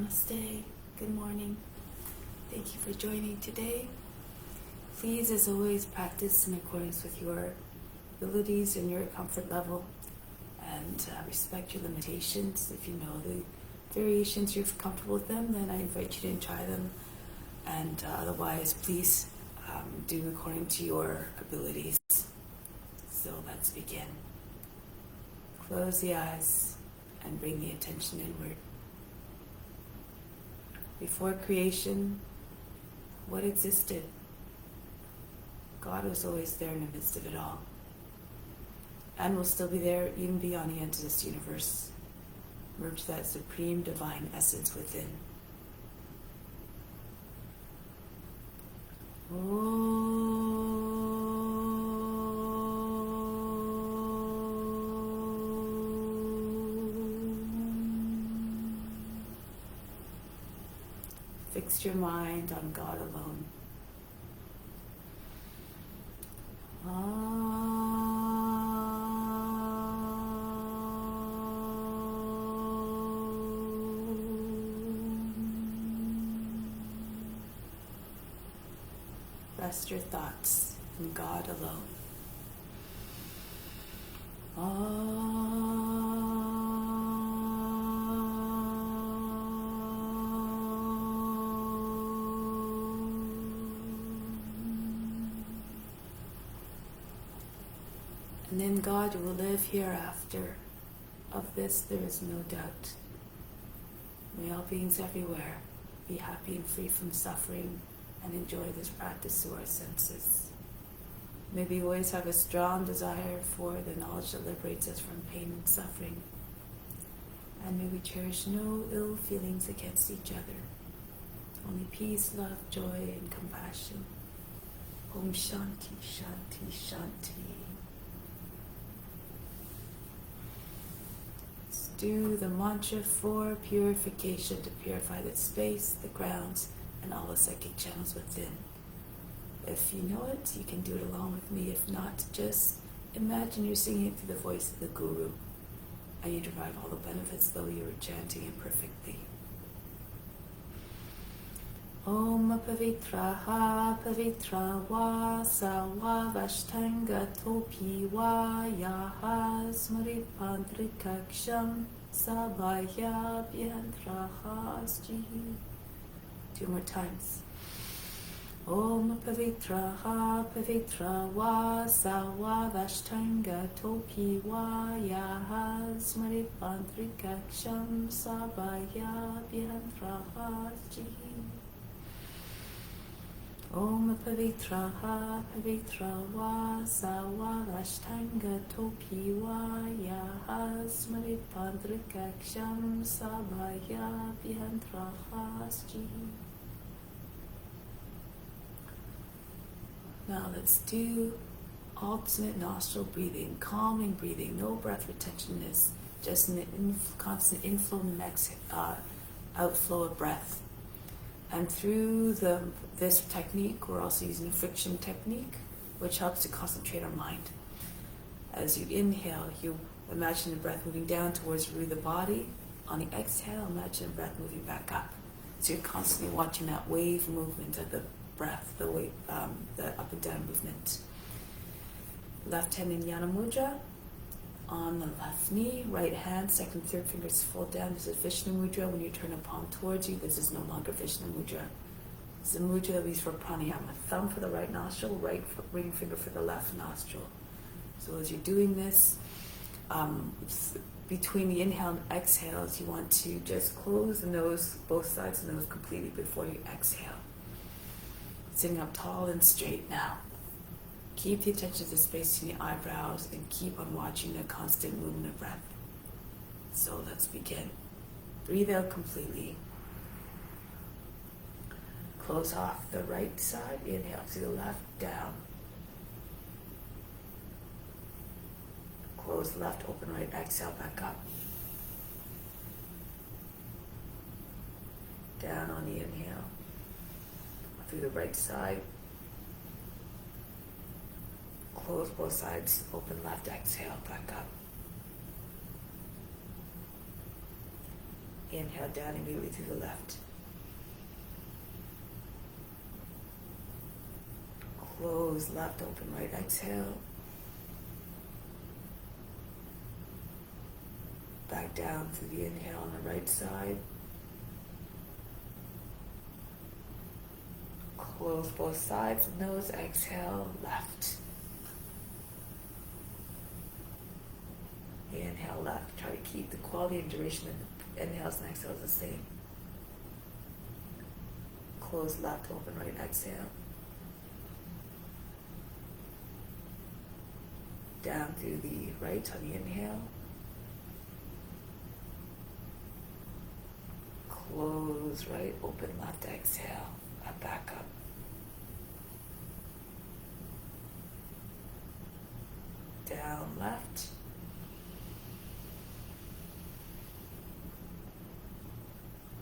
Namaste. Good morning. Thank you for joining today. Please, as always, practice in accordance with your abilities and your comfort level, and respect your limitations. If you know the variations, you're comfortable with them, then I invite you to try them. And otherwise, please do according to your abilities. So let's begin. Close the eyes and bring the attention inward. Before creation, what existed? God was always there in the midst of it all, and will still be there even beyond the end of this universe. Merge that supreme divine essence within. Fix your mind on God alone. Rest your thoughts in God alone. And in God will live hereafter. Of this there is no doubt. May all beings everywhere be happy and free from suffering and enjoy this practice through our senses. May we always have a strong desire for the knowledge that liberates us from pain and suffering. And may we cherish no ill feelings against each other. Only peace, love, joy, and compassion. Om Shanti, Shanti, Shanti. Let's do the mantra for purification to purify the space, the grounds, and all the psychic channels within. If you know it, you can do it along with me. If not, just imagine you're singing it through the voice of the Guru, and you derive all the benefits though you were chanting it perfectly. Om Pavitraha Pavitra Va Sawa Vashtanga Topi Va Yaha Smripandrikaksham Sabaya Bhyantraha Sjihi. 2 more times. Om Pavitraha Pavitra Va Sawa Vashtanga Topi Va Yaha Smripandrikaksham Sabaya Bhyantraha Sjihi. Om Pavitraha Pavitra Va Sawa Vashtanga Topi Va Yaha Smripandrikaksham Sabaya Bhyantraha Sjihi. Now let's do alternate nostril breathing, calming breathing, no breath retention, is just an constant inflow and outflow of breath. And through this technique, we're also using a friction technique, which helps to concentrate our mind. As you inhale, you imagine the breath moving down towards the root of the body. On the exhale, imagine the breath moving back up. So you're constantly watching that wave movement of the breath, the up and down movement. Left hand in Jnana Mudra. On the left knee, right hand, second, third fingers fold down. This is Vishnu Mudra. When you turn a palm towards you, this is no longer Vishnu Mudra. This is a mudra that we use for pranayama. Thumb for the right nostril, ring finger for the left nostril. So as you're doing this, between the inhale and exhales, you want to just close the nose, both sides of the nose completely before you exhale. Sitting up tall and straight now. Keep the attention to the space in the eyebrows and keep on watching the constant movement of breath. So let's begin. Breathe out completely. Close off the right side. Inhale to the left, down. Close left, open right, exhale back up. Down on the inhale. Through the right side. Close both sides, open left, exhale, back up. Inhale down immediately through the left. Close left, open right, exhale. Back down through the inhale on the right side. Close both sides of the nose, exhale, left. Inhale left. Try to keep the quality and duration of the inhales and exhales the same. Close left, open right, exhale. Down through the right on the inhale. Close right, open left, exhale. And back up. Down left.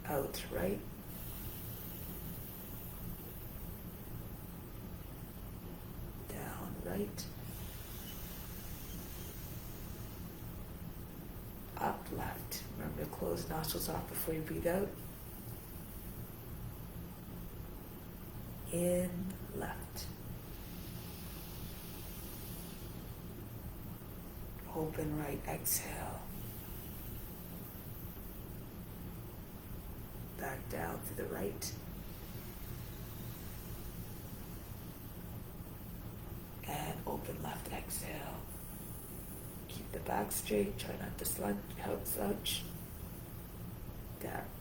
Out right. Down right. Up left. Remember to close nostrils off before you breathe out. In left. Open right, exhale. Back down to the right. And open left, exhale. Keep the back straight, try not to slouch.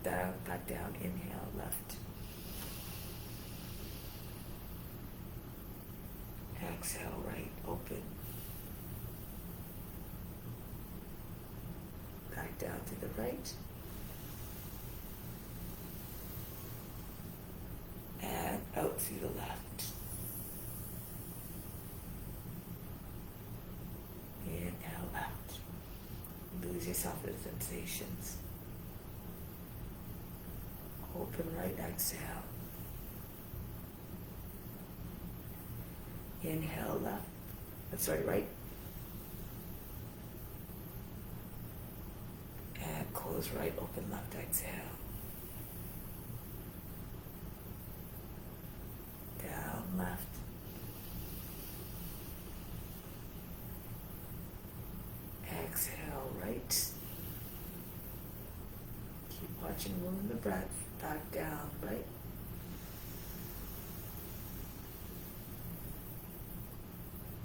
Down, back down, inhale, left. Exhale, right, open. Back down to the right. And out through the left. Inhale left. Lose yourself in sensations. Open right, exhale. Inhale left. Right. And close right, open left, exhale. Down left. Exhale right. Keep watching, moving the breath. Back down right.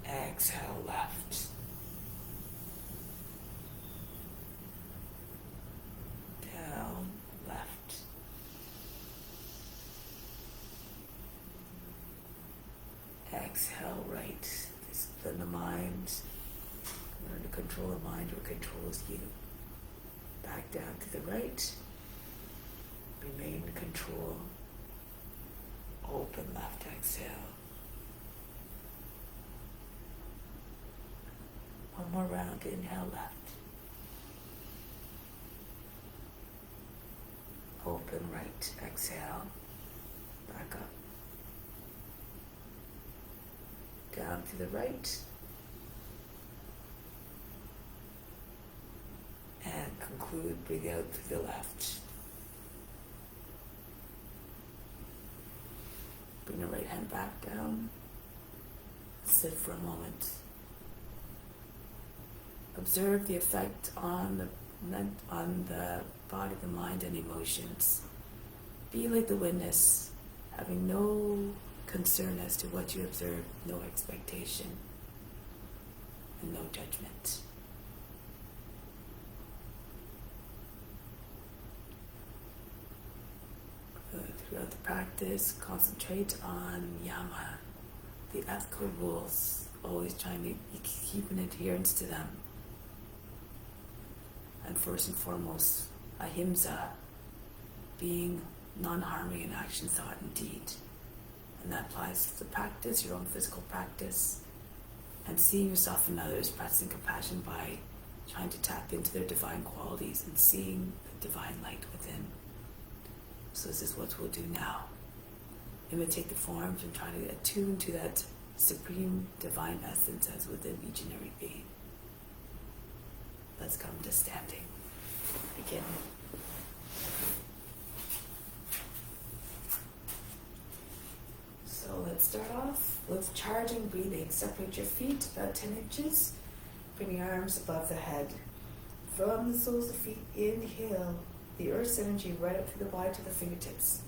Exhale left. Down left. Exhale right. Discipline the mind. Learn to control the mind or controls you. Back down to the right. Remain in control. Open left, exhale. One more round, inhale left. Open right, exhale. Back up. Down to the right. And conclude, breathe out through the left. Bring the right hand back down. Sit for a moment. Observe the effect on the body, the mind, and emotions. Be like the witness, having no concern as to what you observe, no expectation, and no judgment. Throughout the practice, concentrate on yama, the ethical rules, always trying to keep an adherence to them. And first and foremost, ahimsa, being non-harming in action, thought, and deed. And that applies to the practice, your own physical practice, and seeing yourself and others, practicing compassion by trying to tap into their divine qualities and seeing the divine light within. So this is what we'll do now. Imitate the forms and try to attune to that supreme divine essence that's within each and every being. Let's come to standing. Begin. So let's start off with charging breathing. Separate your feet about 10 inches. Bring your arms above the head. From the soles of the feet, inhale the earth's energy right up through the body to the fingertips.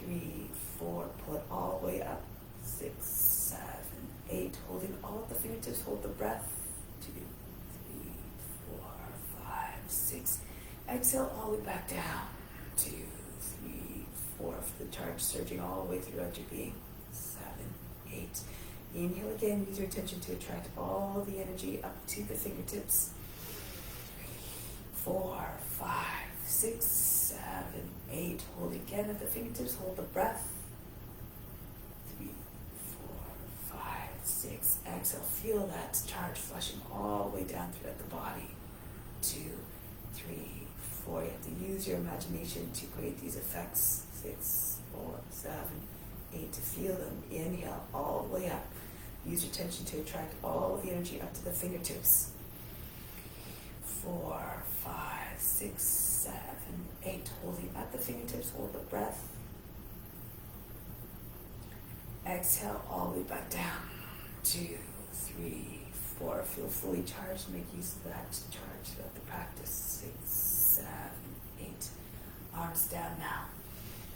3, 4, pull it all the way up. 6, 7, 8, holding all of the fingertips, hold the breath. 2, 3, 4, 5, 6. Exhale all the way back down. 2, 3, 4, for the charge surging all the way throughout your being. 7, 8. Inhale again, use your attention to attract all the energy up to the fingertips. 4, 5, 6, 7, 8. Hold again at the fingertips, hold the breath. 3, 4, 5, 6. Exhale, feel that charge flushing all the way down throughout the body. 2, 3, 4. You have to use your imagination to create these effects. 6, 4, 7, 8. To feel them. Inhale all the way up. Use your attention to attract all the energy up to the fingertips. 4, 5, 6, 7, 8. Holding at the fingertips, hold the breath. Exhale all the way back down. 2, 3, 4. Feel fully charged. Make use of that charge throughout the practice. 6, 7, 8. Arms down now.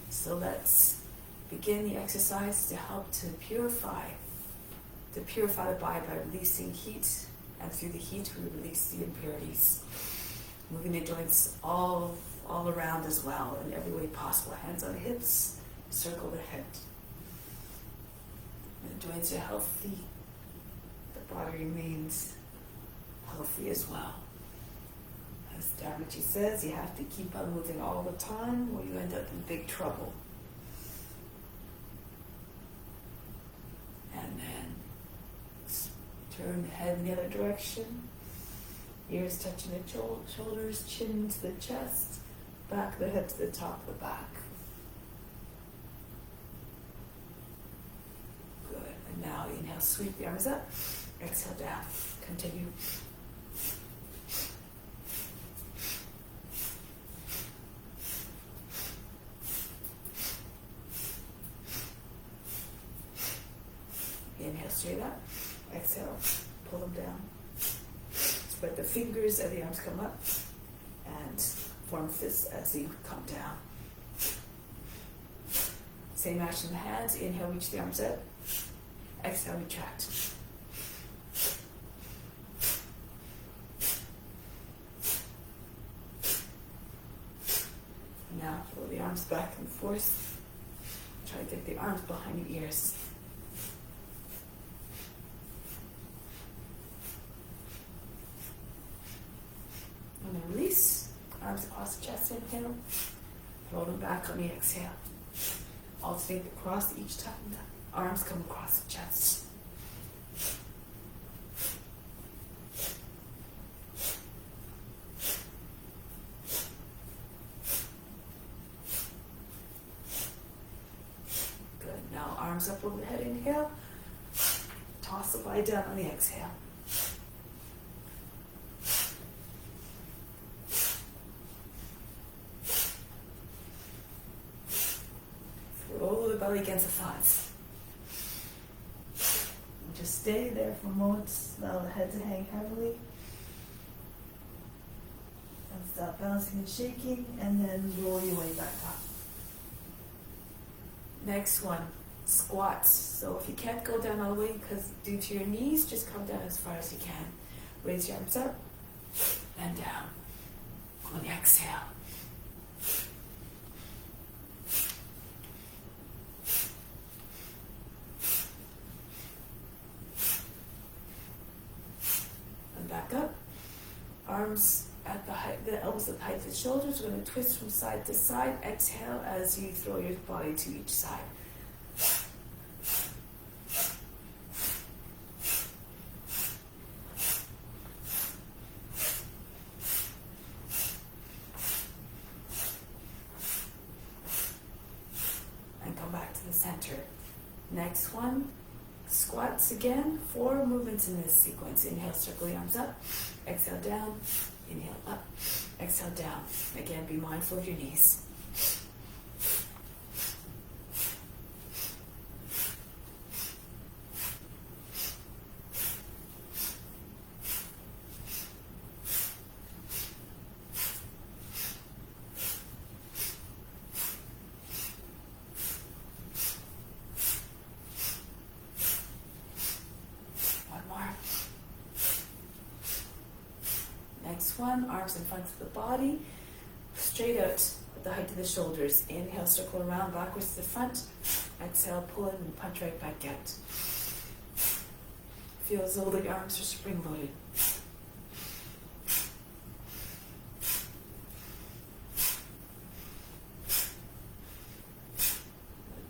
So let's begin the exercise to help to purify the body by releasing heat, and through the heat we release the impurities. Moving the joints all around as well in every way possible. Hands on hips, circle the head. When the joints are healthy, the body remains healthy as well. As Dharmaji says, you have to keep on moving all the time or you end up in big trouble. And then turn the head in the other direction. Ears touching the shoulders, chin to the chest, back of the head to the top of the back. Good. And now inhale, sweep the arms up. Exhale down. Continue. Inhale straight up. Exhale, pull them down. Spread the fingers as the arms come up and form fists as you come down. Same action in the hands. Inhale, reach the arms up. Exhale, retract. Now roll the arms back and forth. Try to get the arms behind your ears. And then release. Arms across the chest, inhale. Roll them back on the exhale. Alternate across each time the arms come across the chest. Good. Now arms up over the head, inhale. Toss the body down on the exhale. Roll the belly against the thighs. And just stay there for a moment. Allow the head to hang heavily. And stop bouncing and shaking, and then roll your way back up. Next one, squats. So if you can't go down all the way because due to your knees, just come down as far as you can. Raise your arms up and down. On the exhale. Back up. Arms at the height, the elbows at the height of the shoulders. We're going to twist from side to side. Exhale as you throw your body to each side. And come back to the center. Next one. Squats again. 4 movements in this sequence. Inhale, circle the arms up. Exhale down. Inhale up, exhale down. Again, be mindful of your knees. Next one, arms in front of the body, straight out at the height of the shoulders. Inhale, circle around backwards to the front. Exhale, pull in and punch right back out. Feel as though the arms are spring-loaded.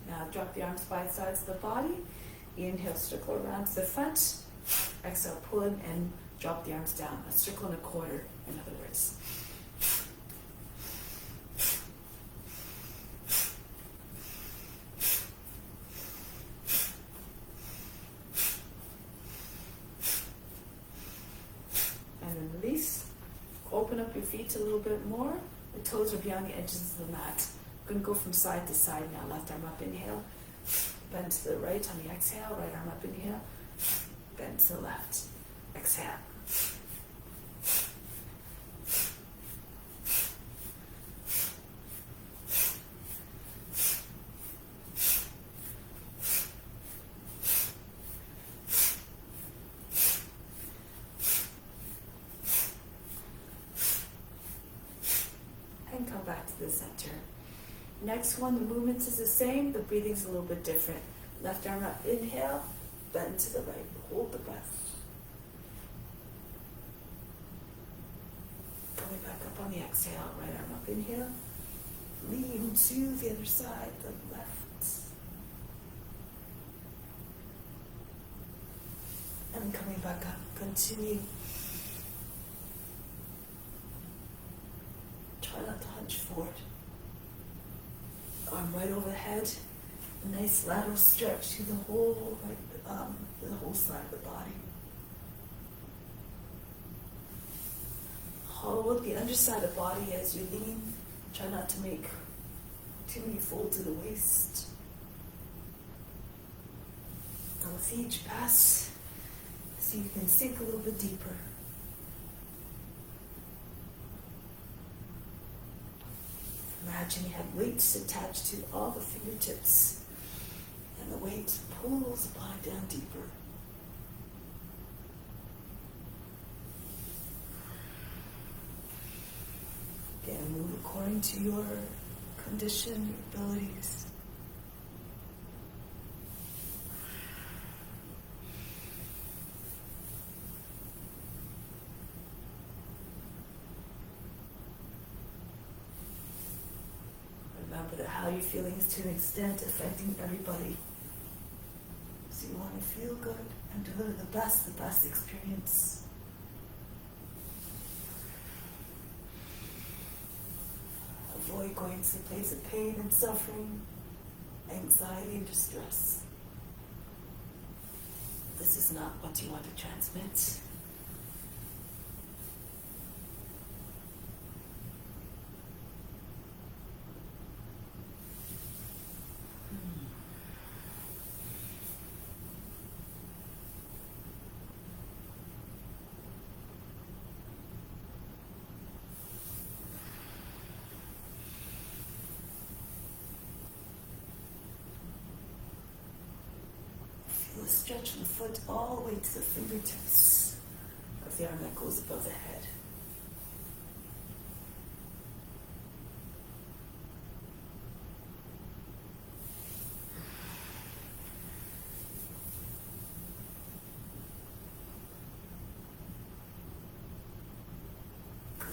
Now drop the arms by the sides of the body. Inhale, circle around to the front. Exhale, pull in and drop the arms down. A circle and a quarter, in other words. And then release. Open up your feet a little bit more. The toes are beyond the edges of the mat. We're going to go from side to side now. Left arm up, inhale. Bend to the right on the exhale. Right arm up, inhale. Bend to the left. Exhale. And come back to the center. Next one, the movement is the same, the breathing's a little bit different. Left arm up, inhale, bend to the right, hold the breath. Coming back up on the exhale, right arm up, inhale. Lean to the other side, the left. And coming back up, continue. Try not to hunch forward. Arm right overhead. A nice lateral stretch to the whole side of the body. Hollow out the underside of the body as you lean. Try not to make too many folds to the waist. And with each pass, see if you can sink a little bit deeper. Imagine you have weights attached to all the fingertips, and the weight pulls the body down deeper. Again, move according to your condition, your abilities. Remember that how you're feeling is to an extent affecting everybody. So you want to feel good and deliver the best experience. Avoid going to the place of pain and suffering, anxiety and distress. This is not what you want to transmit. Stretch from the foot all the way to the fingertips of the arm that goes above the head. Good.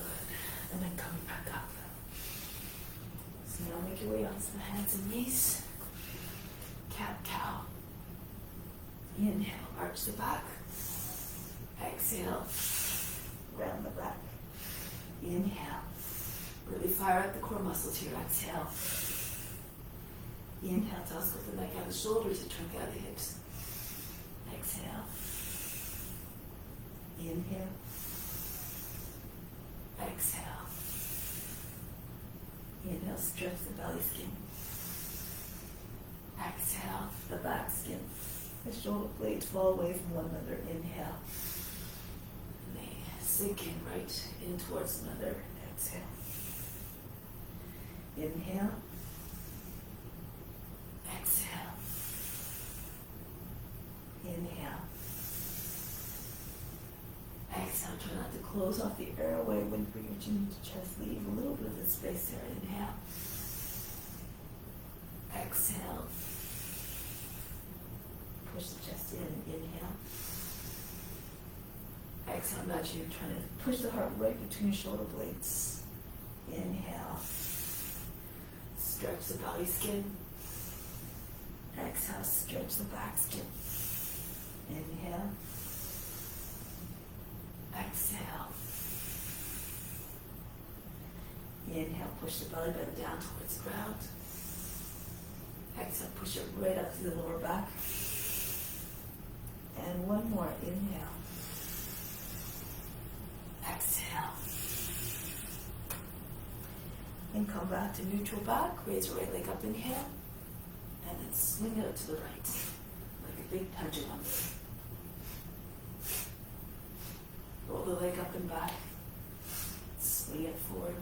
And then coming back up. So now make your way onto the hands and knees. Cat-cow. Inhale, arch the back. Exhale, round the back. Inhale. Really fire up the core muscles here. Exhale. Inhale, telescope the neck out of the shoulders and trunk out of the hips. Exhale. Inhale. Inhale, stretch the belly skin. Exhale, the back skin. The shoulder blades fall away from one another. Inhale. And they sink in right in towards another. Exhale. Inhale. Exhale. Inhale. Exhale. Try not to close off the airway when you bring your chin to chest. Leave a little bit of the space there. Inhale. Exhale. Push the chest in. Inhale. Exhale. Imagine you're trying to push the heart right between your shoulder blades. Inhale. Stretch the belly skin. Exhale. Stretch the back skin. Inhale. Exhale. Inhale. Push the belly button down towards the ground. Exhale. Push it right up to the lower back. And one more. Inhale. Exhale. And come back to neutral back. Raise your right leg up. Inhale. And then swing it out to the right. Like a big pendulum. Roll the leg up and back. Swing it forward.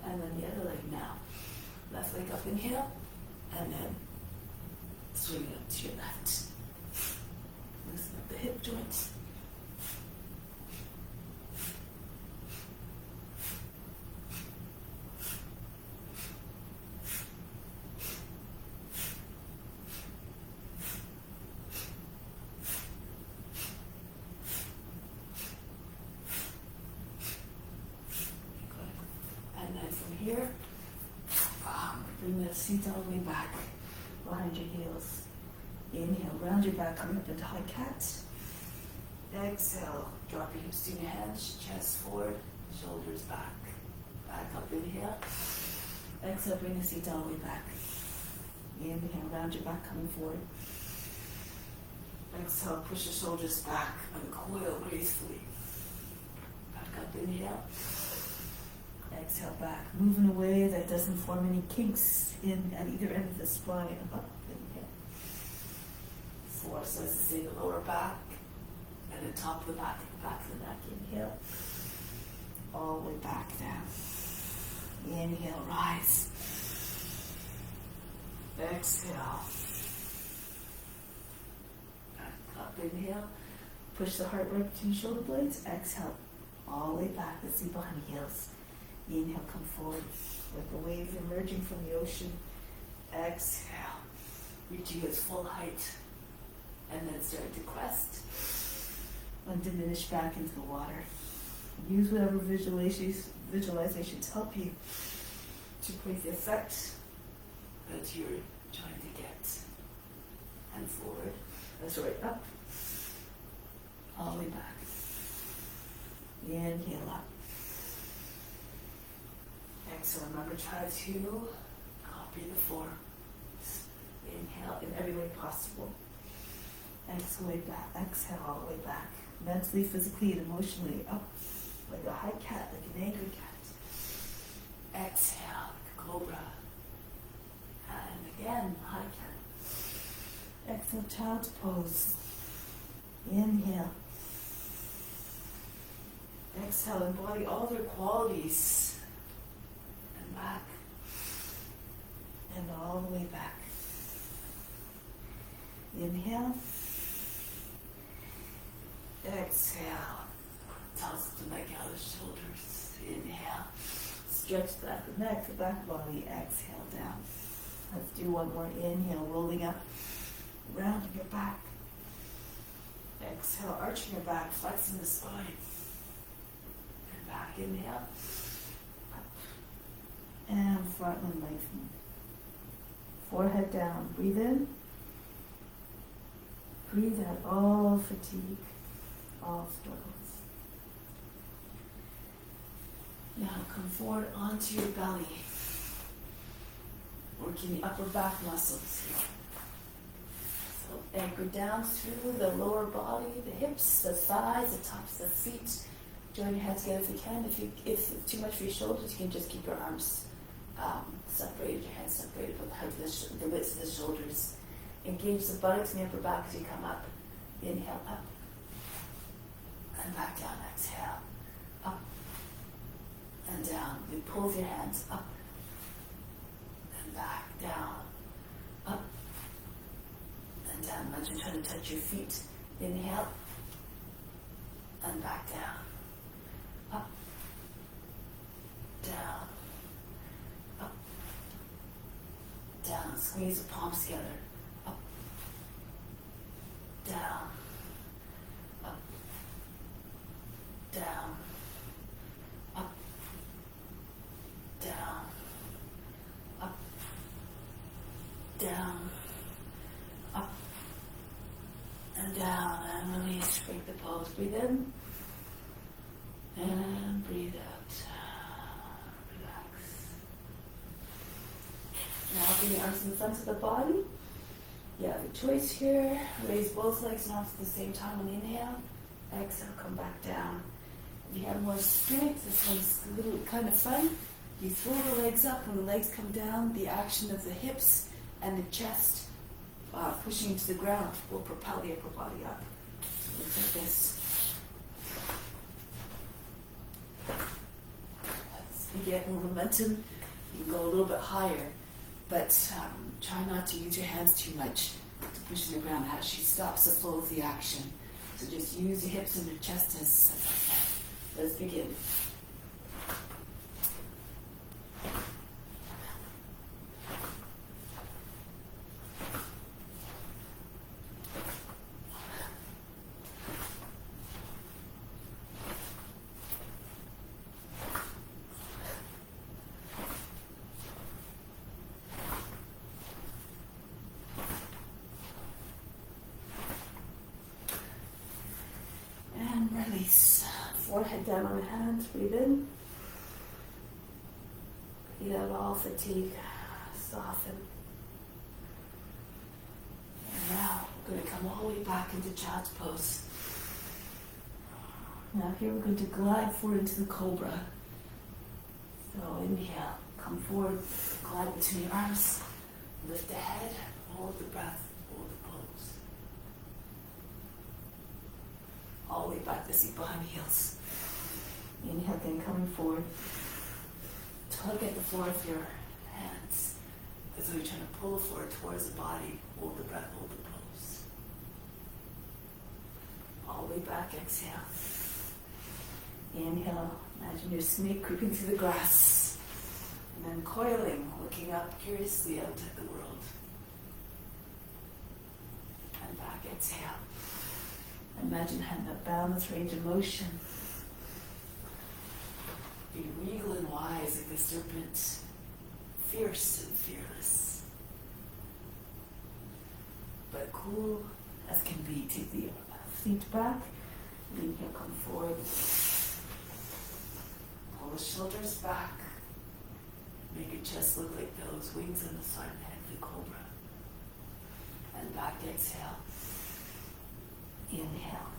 And then the other leg now. Left leg up, inhale, and then swing it up to your left. Loosen up the hip joints. Here, bring the seat all the way back behind your heels. Inhale, round your back, coming up into high cat. Exhale, drop your hips to your hands, chest forward, shoulders back. Back up, inhale. Exhale, bring the seat all the way back. Inhale, round your back, coming forward. Exhale, push your shoulders back, uncoil gracefully. Back up, inhale. Exhale back, moving away that doesn't form any kinks in at either end of the spine. Up, inhale. Force us to stay the lower back and the top of the back of the neck. Inhale. All the way back down. Inhale, rise. Exhale. Back up, inhale. Push the heart right between the shoulder blades. Exhale. All the way back. Let's see behind the heels. Inhale, come forward like a wave emerging from the ocean. Exhale, reaching its full height, and then start to crest. Undiminished back into the water. Use whatever visualizations help you to create the effect that you're trying to get. And forward. That's right, up. All the way back. Inhale up. Exhale, remember, try to copy the form. Inhale in every way possible. Exhale, way back. Exhale, all the way back. Mentally, physically, and emotionally up. Like a high cat, like an angry cat. Exhale, like a cobra. And again, high cat. Exhale, child's pose. Inhale. Exhale, embody all their qualities. Back and all the way back. Inhale. Exhale. Toss the neck out of the shoulders. Inhale. Stretch the back of the neck, the back body. Exhale down. Let's do one more. Inhale, rolling up, rounding your back. Exhale, arching your back, flexing the spine. And back. Inhale. And front limb lengthening. Forehead down. Breathe in. Breathe out all fatigue, all struggles. Now come forward onto your belly. working the upper back muscles. So anchor down through the lower body, the hips, the thighs, the tops of the feet. Join your hands together if you can. If it's too much for your shoulders, you can just keep your arms separated, your hands separated from the height of the width of the shoulders. Engage the buttocks and the upper back as you come up. Inhale up and back down. Exhale up and down. You pull with your hands up and back, down, up and down. Imagine trying to touch your feet. Inhale and back down, up, down, up, down. Squeeze the palms together. Up, down, up, down, up, down, up, down, up, and down, and release. Break the pose. Breathe in and breathe out. Relax. Now bring the arms in the front of the body. You have a choice here. Raise both legs and arms at the same time on the inhale. Exhale, come back down. If you have more strength, this one's a little kind of fun. You throw the legs up. When the legs come down, the action of the hips and the chest pushing into the ground will propel the upper body up. Look like this. As you get more momentum, you can go a little bit higher, but try not to use your hands too much to push the ground. It actually stops the flow of the action. So just use your hips and your chest as let's begin. Release. Forehead down on the hands. Breathe in. Breathe out all fatigue. Soften. And now we're going to come all the way back into child's pose. Now here we're going to glide forward into the cobra. So inhale. Come forward. Glide between your arms. Lift the head. Hold the breath. Hold the pose. All the way back to seat behind heels. Inhale, then coming forward. Tug at the floor with your hands. As though you're trying to pull the floor towards the body. Hold the breath, hold the pose. All the way back, exhale. Inhale, imagine your snake creeping through the grass. And then coiling, looking up curiously out at the world. And back, exhale. Imagine having a boundless range of motion. Be regal and wise like the serpent, fierce and fearless. But cool as can be. Take the feet back, inhale, come forward. Pull the shoulders back. Make your chest look like those wings on the side of the head of the cobra. And back, exhale. Inhale.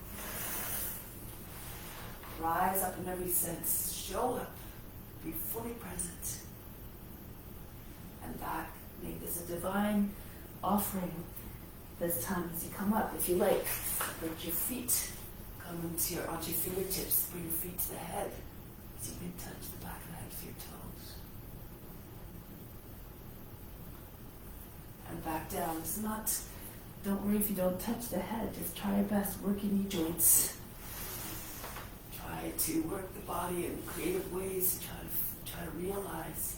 Rise up in every sense. Show up. Be fully present. And back. Make this a divine offering this time as you come up. If you like, let your feet come onto your fingertips. Bring your feet to the head so you can touch the back of the head with your toes. And back down. It's not... Don't worry if you don't touch the head. Just try your best working your joints. Try to work the body in creative ways to try to realize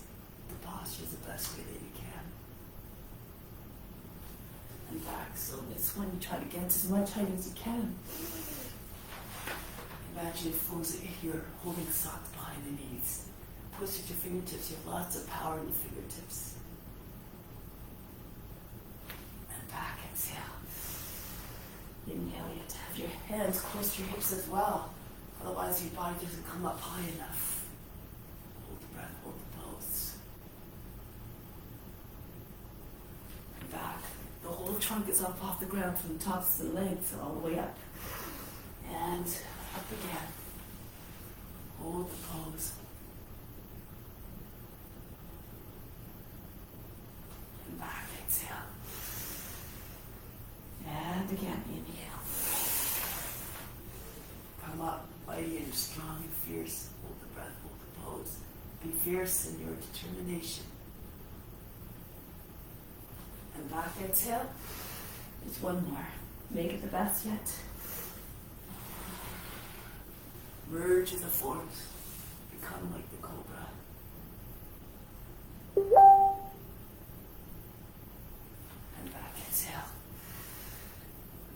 the posture is the best way that you can. And back. So this one, you try to get as much height as you can. Imagine if you're holding socks behind the knees. Push at your fingertips. You have lots of power in your fingertips. Back, exhale. Inhale, you have to have your hands close to your hips as well. Otherwise your body doesn't come up high enough. Hold the breath, hold the pose. trunk is up off the ground from the tops to the legs all the way up. And up again. Hold the pose. And back, exhale. And again, inhale. Come up, mighty and strong and fierce. Hold the breath, hold the pose. Be fierce in your determination. And back, exhale. Just one more. Make it the best yet. Merge with the forms. Become like the cobra. And back, exhale.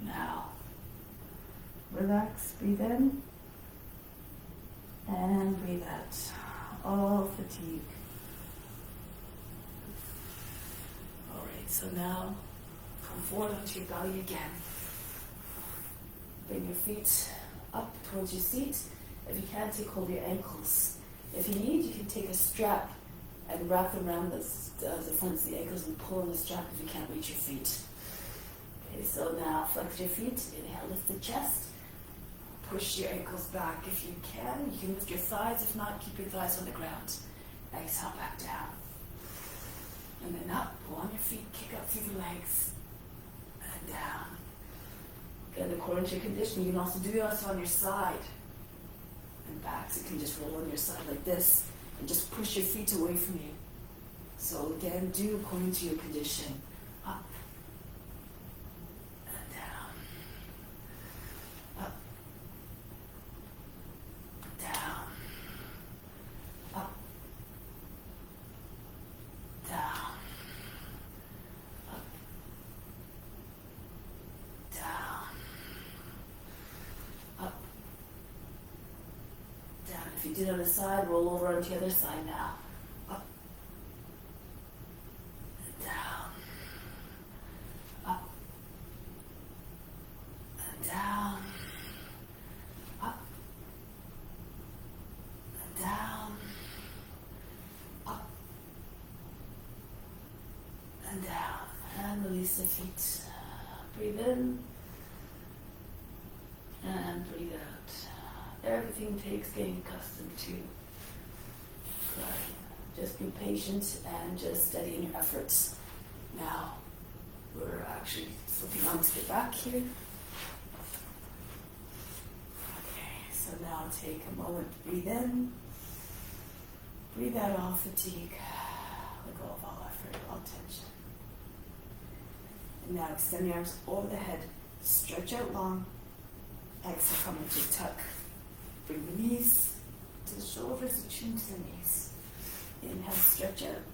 Now, relax, breathe in. And breathe out. All fatigue. Alright, so now come forward onto your belly again. Bring your feet up towards your seat. If you can, take hold of your ankles. If you need, you can take a strap and wrap them around the fronts of the ankles and pull on the strap if you can't reach your feet. Okay, so now flex your feet. Inhale, lift the chest. Push your ankles back if you can. You can lift your thighs. If not, keep your thighs on the ground. Exhale, back down. And then up, pull on your feet, kick up through the legs. And down. Again, according to your condition, you can also do this on your side. And back, so you can just roll on your side like this. And just push your feet away from you. So again, do according to your condition. Up. And down. Up. Down. Up. Down. Up. Down. Up. Down. If you did on the side, roll over onto the other side now. Up. And down. Up. And down. Up. And down. Up. And down. And release the feet. Breathe in. And breathe out. Everything takes getting accustomed to. Just be patient and just steady in your efforts. Now, we're actually flipping onto the back here. Okay, so now take a moment to breathe in. Breathe out all fatigue. Let go of all effort, all tension. And now extend the arms over the head. Stretch out long. Exhale, come into tuck. Bring the knees to the shoulders, the chin to the knees. Inhale, stretch out.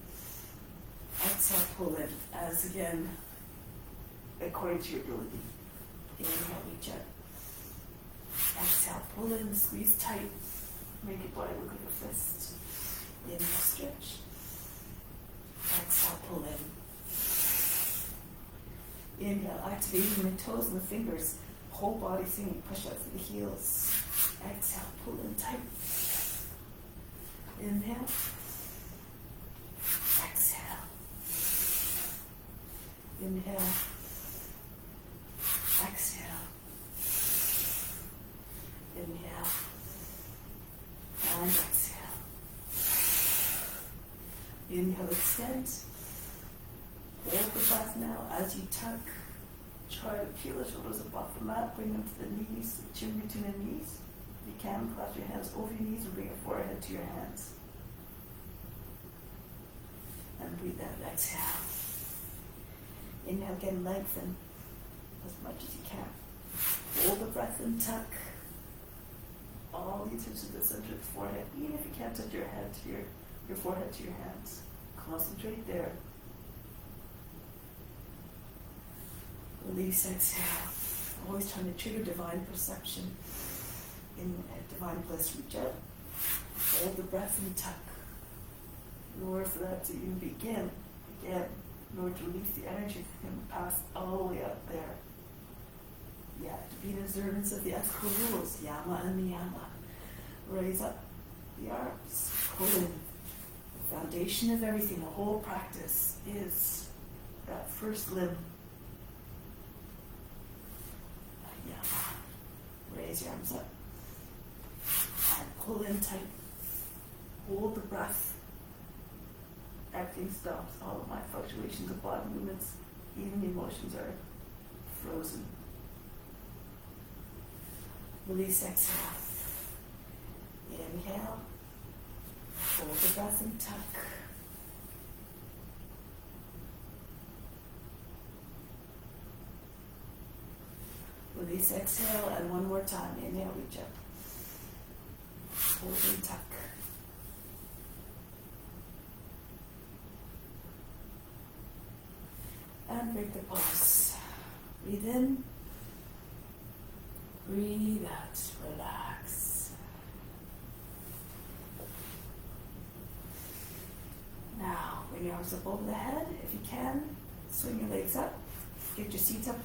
Exhale, pull in. As again, according to your ability. Inhale, reach out. Exhale, pull in, squeeze tight. Make your body look like a fist. Inhale, stretch. Exhale, pull in. Inhale, activating the toes and the fingers. Whole body singing, push out through the heels. Exhale, pull in tight. Inhale. Exhale. Inhale. Exhale. Inhale. And exhale. Inhale, extend. Hold the breath now as you tuck. Try to peel the shoulders above the mat, bring them to the knees, the chin between the knees. If you can, clasp your hands over your knees and bring your forehead to your hands. And breathe out, exhale. Inhale, again, lengthen as much as you can. Hold the breath and tuck. All the attention to the center of the forehead, even if you can't touch your head to your forehead to your hands. Concentrate there. Release, exhale. Always trying to trigger divine perception. In a divine bliss, reach out. Hold the breath and tuck. In order for that to even begin, again, in order to release the energy from him, pass all the way up there. Yeah, to be in observance of the ethical rules, yama and niyama. Raise up the arms, pull in. The foundation of everything, the whole practice is that first limb. Raise your arms up. And pull in tight. Hold the breath. Everything stops. All of my fluctuations of body movements, even emotions are frozen. Release, exhale. Inhale. Hold the breath and tuck. Release, exhale, and one more time. Inhale, reach up. Hold and tuck. And break the pulse. Breathe in. Breathe out. Relax. Now, bring your arms up over the head. If you can, swing your legs up. Get your seat up.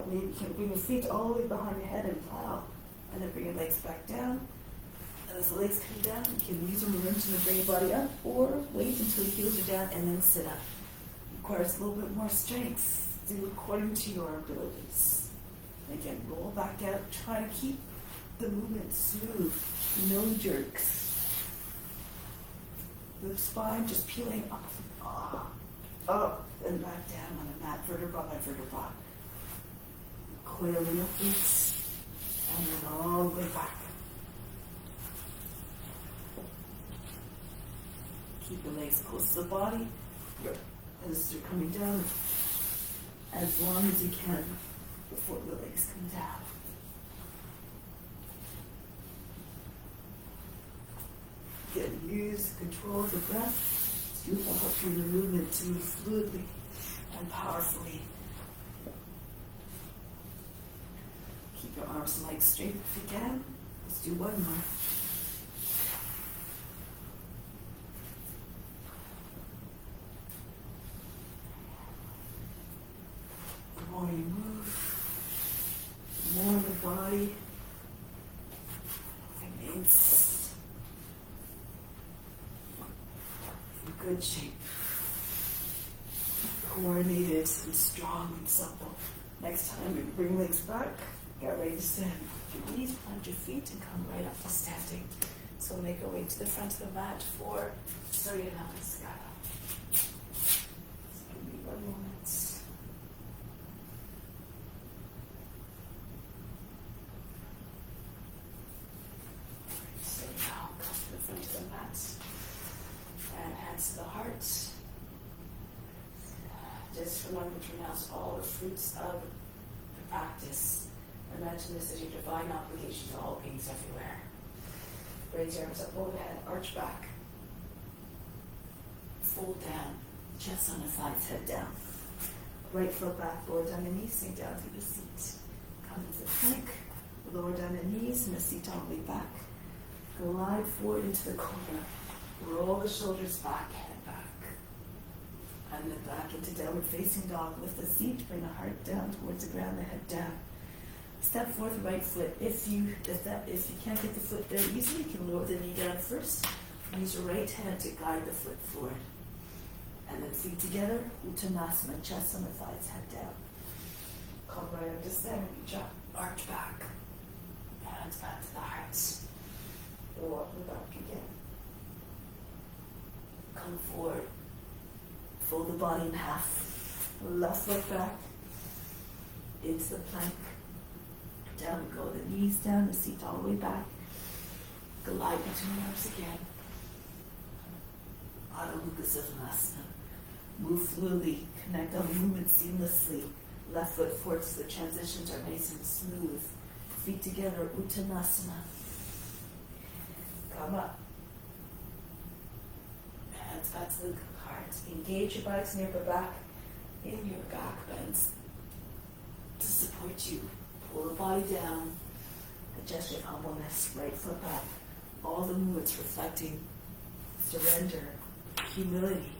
Maybe you can bring your feet all the way behind your head and plow. And then bring your legs back down. And as the legs come down, you can use your momentum to bring your body up, or wait until your heels are down and then sit up. Requires a little bit more strength. Do according to your abilities. Again, roll back out. Try to keep the movement smooth. No jerks. The spine just peeling up and back down on the mat, vertebra by vertebra. Coiling upwards and then all the way back. Keep your legs close to the body as they're coming down as long as you can before the legs come down. Again, use control of the breath to help your movement to move fluidly and powerfully. Keep your arms and legs straight if you can. Let's do one more. The more you move, the more the body remains in good shape, coordinated and strong and supple. Next time you bring legs back, get ready to stand. Your knees, plant your feet, and come right up to standing. So make our way to the front of the mat for Surya Namaskara. So give me 1 moment. So now come to the front of the mat and hands to the heart. Just remember to pronounce all the fruits of the practice. Imagine this as your divine obligation to all beings everywhere. Raise your arms up overhead, arch back. Fold down, chest on the thighs, head down. Right foot back, lower down the knees, sink down through the seat. Come into the plank, lower down the knees and the seat all the way back. Glide forward into the cobra. Roll the shoulders back, head back. And then back into downward facing dog. Lift the seat, bring the heart down towards the ground, the head down. Step forth, right foot. If you can't get the foot there easily, you can lower the knee down first. Use your right hand to guide the foot forward. And then feet together, Uttanasana, chest on the thighs, head down. Come right up to stand, reach up, arch back. Hands back to the heart. Go up and back again. Come forward. Fold the body in half. Left foot back. Into the plank. Down we go, the knees down, the seat all the way back. Glide between the arms again. Adho Mukha Savasana. Move fluidly, connect all movements seamlessly. Left foot forward so the transitions are nice and smooth. Feet together, Uttanasana. Come up. Hands back to the heart. Engage your buttocks near your back in your back bends to support you. Pull the body down, a gesture of humbleness, right foot back. All the movements reflecting surrender, humility,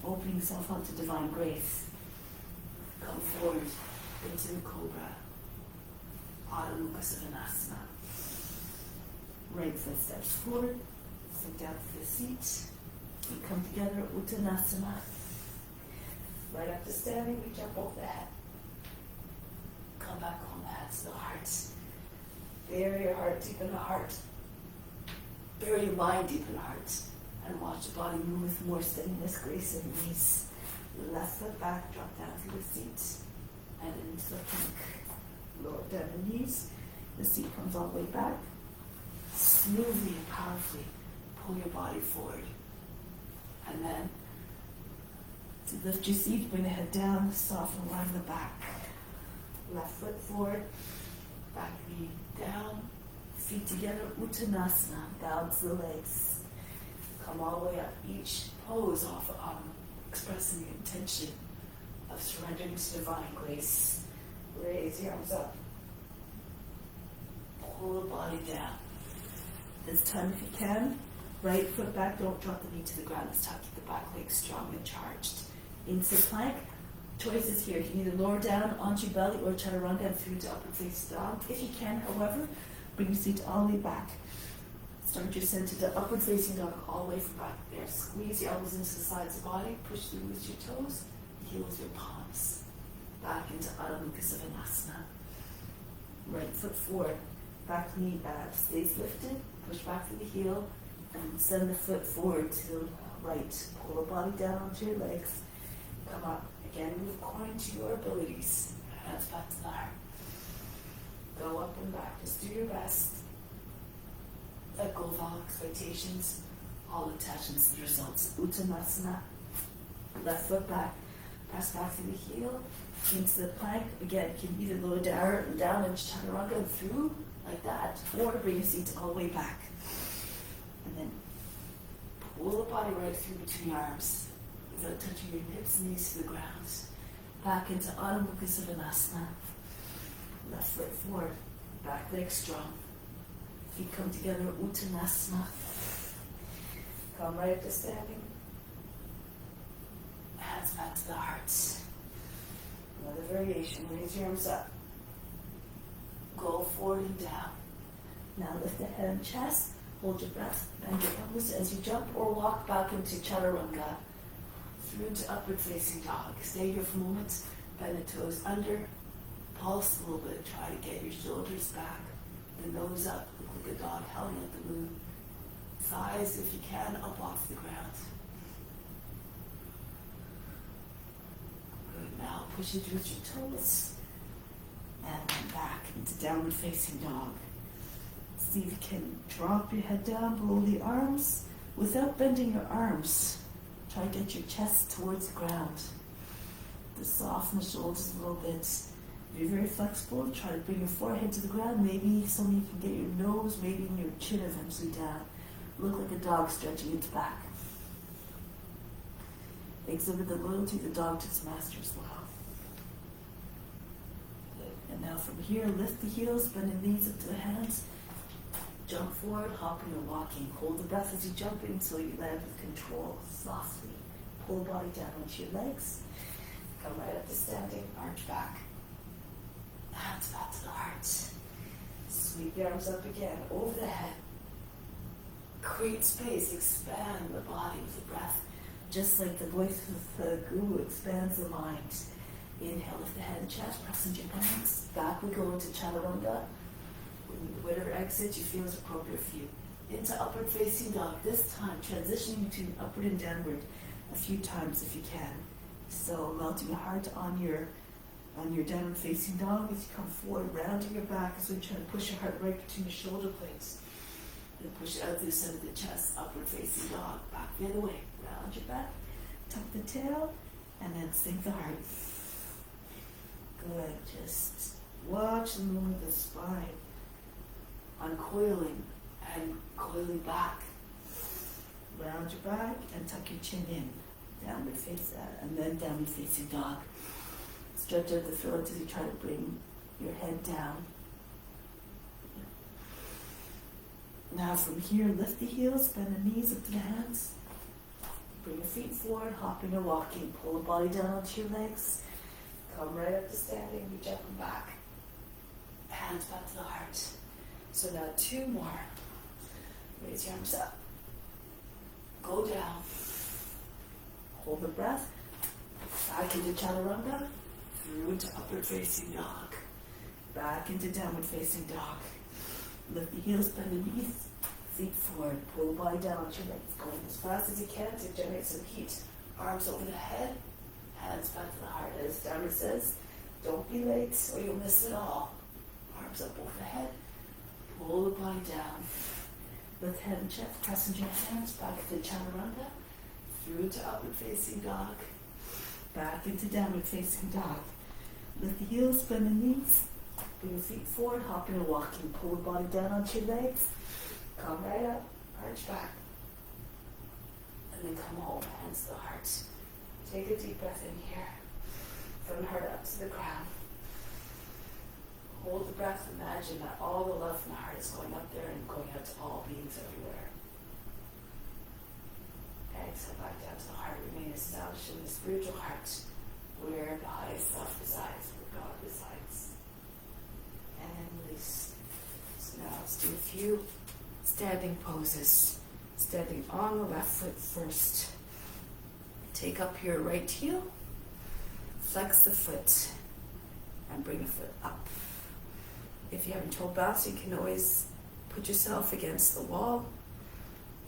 opening yourself up to divine grace. Come forward into the cobra. Adho Mukha Savasana. Right foot steps forward, sink down to the seat. You come together, Uttanasana. Right up to standing, reach up over the head. Come back on the hands to the heart. Bury your heart deep in the heart. Bury your mind deep in the heart. And watch the body move with more steadiness, grace, and ease. Left foot back, drop down through the seat. And into the plank. Lower down the knees. The seat comes all the way back. Smoothly and powerfully pull your body forward. And then to lift your seat, bring the head down, soften, line the back. Left foot forward, back knee down, feet together, Uttanasana, balance the legs. Come all the way up, each pose off expressing the intention of surrendering to divine grace. Raise your arms up. Pull the body down. This time, if you can, right foot back, don't drop the knee to the ground. This time, keep the back leg strong and charged. Into plank. Choices here. You can either lower down onto your belly or chaturanga and through to upward facing dog. If you can, however, bring your seat all the way back. Start your descent to the upward facing dog all the way from back there. Squeeze your elbows into the sides of the body. Push through with your toes. Heel with your palms. Back into Adho Mukha Svanasana. Right foot forward. Back knee stays lifted. Push back through the heel. And send the foot forward to the right. Pull the body down onto your legs. Come up. Again, move according to your abilities. Hands back to the heart. Go up and back. Just do your best. Let go of all expectations, all attachments and results. Uttanasana. Left foot back. Press back through the heel. Into the plank. Again, you can either lower down into chaturanga and through, like that, or bring your seat all the way back. And then pull the body right through between your arms, without touching your hips and knees to the ground. Back into Adho Mukha Svanasana. Left foot forward, back leg strong. Feet come together, Uttanasana. Come right up to standing. Hands back to the heart. Another variation, raise your arms up. Go forward and down. Now lift the head and chest, hold your breath, bend your elbows as you jump or walk back into chaturanga. Through to upward facing dog. Stay here for a moment. Bend the toes under. Pulse a little bit. Try to get your shoulders back. The nose up. Look like a dog howling at the moon. Thighs, if you can, up off the ground. Good. Now push it with your toes. And then back into downward facing dog. See if you can drop your head down below the arms without bending your arms. Try to get your chest towards the ground. Just soften the shoulders a little bit. Be very flexible. Try to bring your forehead to the ground. Maybe some of you can get your nose, maybe even your chin eventually down. Look like a dog stretching its back. Exhibit the loyalty the dog to its master as well. And now from here, lift the heels, bend the knees up to the hands. Jump forward, hopping or walking. Hold the breath as you jump in until you land with control. Softly pull the body down onto your legs. Come right up to standing, arch back. Hands back to the heart. Sweep your arms up again, over the head. Create space, expand the body with the breath. Just like the voice of the guru expands the mind. Inhale, lift the head and chest, press into your hands. Back we go into chaturanga. Whatever exit you feel is appropriate for you. Into upward facing dog. This time, transitioning between upward and downward a few times if you can. So melting your heart on your downward facing dog as you come forward, rounding your back as we try to push your heart right between your shoulder blades. And push it out through the center of the chest, upward facing dog. Back the other way. Round your back, tuck the tail, and then sink the heart. Good. Just watch the movement of the spine. Uncoiling and coiling back. Round your back and tuck your chin in. Downward face that, and then downward facing dog. Stretch out the throat as you try to bring your head down. Now from here, lift the heels, bend the knees up to the hands. Bring your feet forward, hopping or walking. Pull the body down onto your legs. Come right up to standing, you jumping back. Hands back to the heart. So now 2 more. Raise your arms up. Go down. Hold the breath. Back into chaturanga. Through into upward facing dog. Back into downward facing dog. Lift the heels, bend the knees, feet forward, pull the body down onto your legs, going as fast as you can to generate some heat. Arms over the head, hands back to the heart. As Dharma says, don't be late or you'll miss it all. Arms up over the head, pull the body down. Lift head and chest, pressing your hands back into chaturanga, through to upward facing dog, back into downward facing dog. Lift the heels, bend the knees, bring your feet forward, hopping and walking. Pull the body down onto your legs, come right up, arch back, and then come home, hands to the heart. Take a deep breath in here, from the heart up to the crown. Hold the breath, imagine that all the love from the heart is going up there and going out to all beings everywhere. Exhale back down to the heart, remain established in the spiritual heart, where the highest self resides, where God resides. And release. So now let's do a few standing poses. Standing on the left foot first. Take up your right heel, flex the foot, and bring the foot up. If you're having trouble balancing, you can always put yourself against the wall.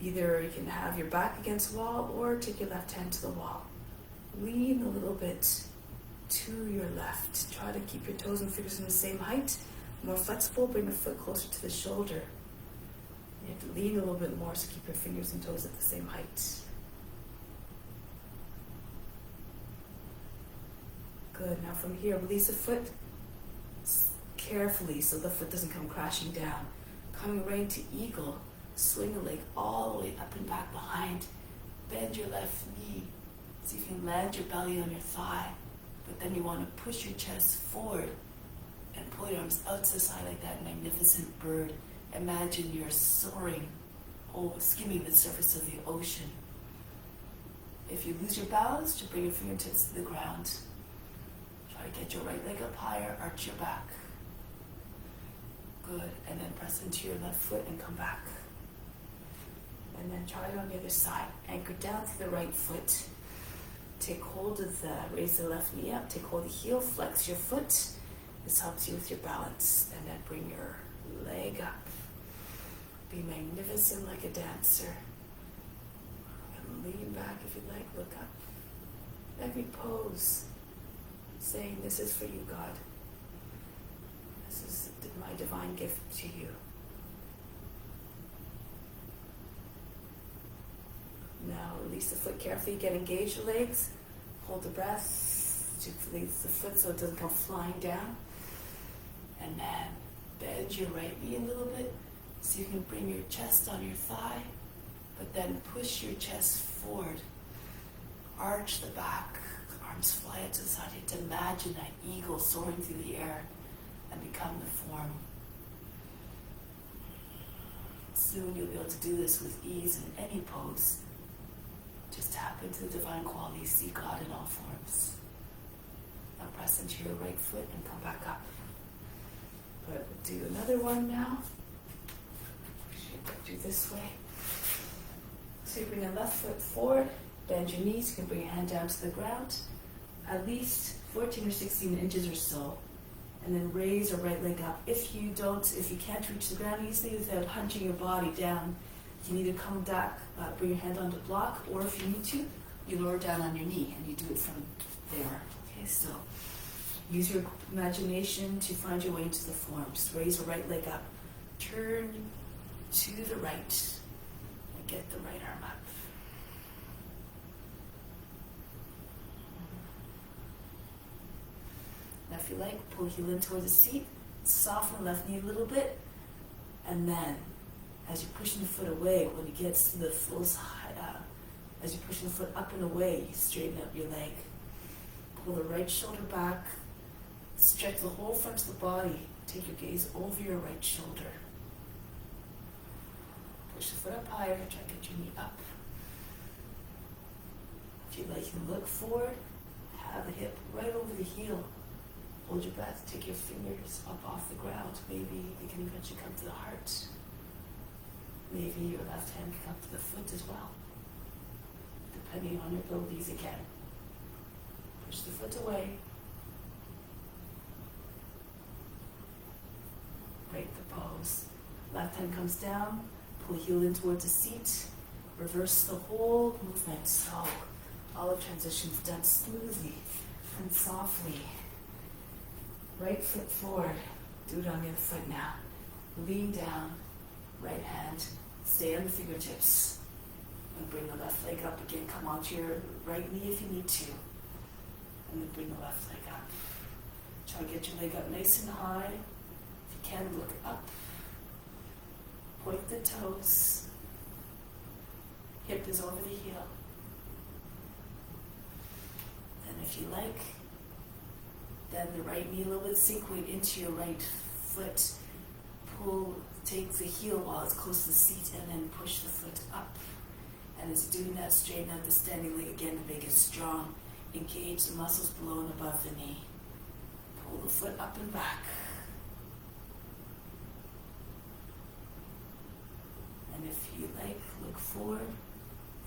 Either you can have your back against the wall or take your left hand to the wall. Lean a little bit to your left. Try to keep your toes and fingers in the same height. More flexible, bring the foot closer to the shoulder. You have to lean a little bit more, so keep your fingers and toes at the same height. Good. Now from here, release the foot carefully so the foot doesn't come crashing down. Coming right into eagle, swing the leg all the way up and back behind. Bend your left knee so you can land your belly on your thigh. But then you want to push your chest forward and pull your arms out to the side like that magnificent bird. Imagine you're soaring, skimming the surface of the ocean. If you lose your balance, just bring your fingertips to the ground. Try to get your right leg up higher, arch your back. Good, and then press into your left foot and come back. And then try it on the other side. Anchor down to the right foot. Take hold of raise the left knee up, take hold of the heel, flex your foot. This helps you with your balance. And then bring your leg up. Be magnificent like a dancer. And lean back if you like, look up. Every pose, saying, this is for you, God. This is my divine gift to you. Now release the foot carefully. Get engaged your legs. Hold the breath to release the foot so it doesn't come flying down. And then bend your right knee a little bit so you can bring your chest on your thigh, but then push your chest forward. Arch the back. Arms fly out to the side. You have to imagine that eagle soaring through the air and become the form. Soon you'll be able to do this with ease in any pose. Just tap into the divine quality, see God in all forms. Now press into your right foot and come back up. But do another one now. Do this way. So you bring the left foot forward, bend your knees, you can bring your hand down to the ground, at least 14 or 16 inches or so, and then raise your right leg up. If you can't reach the ground easily without hunching your body down, you can either come back, bring your hand onto the block, or if you need to, you lower down on your knee and you do it from there. Okay, so use your imagination to find your way into the forms. Raise your right leg up, turn to the right, and get the right arm up. Now if you like, pull heel in towards the seat, soften the left knee a little bit, and then as you're pushing the foot away, when it gets to the full side, as you're pushing the foot up and away, you straighten up your leg. Pull the right shoulder back, stretch the whole front of the body, take your gaze over your right shoulder. Push the foot up higher, try to get your knee up. If you like, you can look forward, have the hip right over the heel. Hold your breath, take your fingers up off the ground. Maybe they can eventually come to the heart. Maybe your left hand can come to the foot as well. Depending on your abilities again. Push the foot away. Break the pose. Left hand comes down, pull heel in towards the seat, reverse the whole movement. So all the transitions done smoothly and softly. Right foot forward, do it on the other foot now. Lean down, right hand, stay on the fingertips. And bring the left leg up again, come onto your right knee if you need to. And then bring the left leg up. Try to get your leg up nice and high. If you can, look up. Point the toes. Hip is over the heel. And if you like, then the right knee a little bit sink weight into your right foot. Take the heel while it's close to the seat and then push the foot up. And it's doing that, straighten out the standing leg again to make it strong. Engage the muscles below and above the knee. Pull the foot up and back. And if you like, look forward.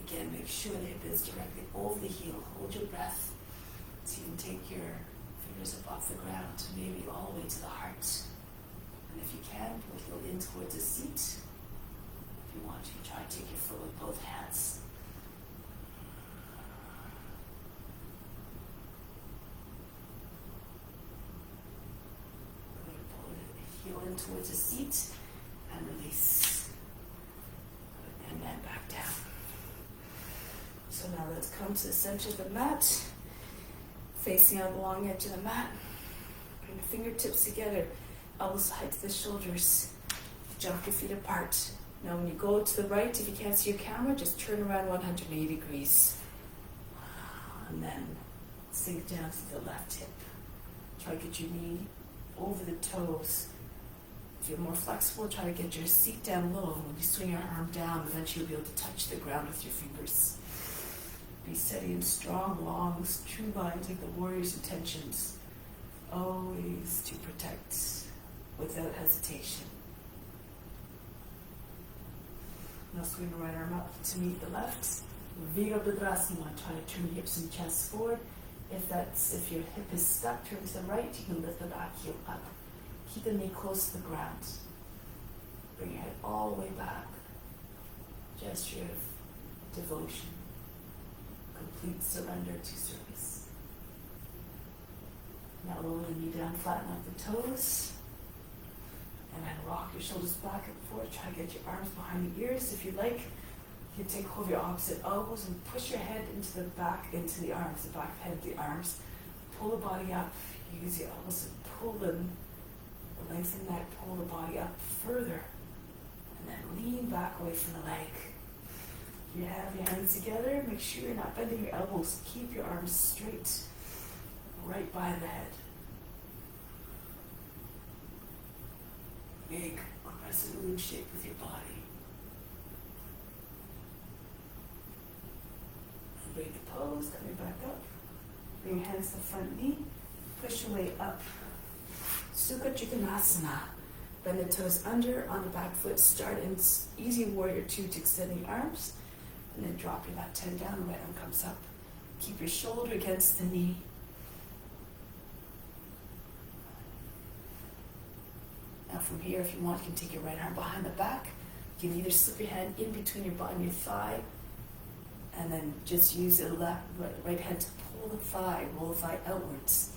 Again, make sure the hip is directly over the heel. Hold your breath so you can take your fingers up off the ground, maybe all the way to the heart. And if you can, pull the heel in towards the seat. If you want to, try to take your foot with both hands. We're going to pull the heel in towards the seat and release. And then back down. So now let's come to the center of the mat, facing on the long edge of the mat. Bring the fingertips together, elbows height to the shoulders. Jump your feet apart. Now when you go to the right, if you can't see your camera, just turn around 180 degrees. And then sink down to the left hip. Try to get your knee over the toes. If you're more flexible, try to get your seat down low. When you swing your arm down, eventually you'll be able to touch the ground with your fingers. Be steady and strong, long, true lines like the warrior's intentions. Always to protect without hesitation. Now swing the right arm up to meet the left. Virabhadrasana. Try to turn your hips and chest forward. If your hip is stuck, turn to the right. You can lift the back heel up. Keep the knee close to the ground. Bring your head all the way back. Gesture of devotion. Complete surrender to service. Now lower the knee down, flatten out the toes. And then rock your shoulders back and forth. Try to get your arms behind the ears. If you like, you can take hold of your opposite elbows and push your head into the back, into the arms, the back head of the arms. Pull the body up. Use your elbows and pull them. Lengthen the neck, pull the body up further. And then lean back away from the leg. You have your hands together. Make sure you're not bending your elbows. Keep your arms straight, right by the head. Make a crescent moon shape with your body. And break the pose, coming back up. Bring your hands to the front knee. Push your way up. Sukha Trikonasana. Bend the toes under on the back foot. Start in easy warrior 2 to extend the arms. And then drop your left hand down, right arm comes up. Keep your shoulder against the knee. Now from here, if you want, you can take your right arm behind the back. You can either slip your hand in between your butt and your thigh, and then just use the right hand to pull the thigh, roll the thigh outwards.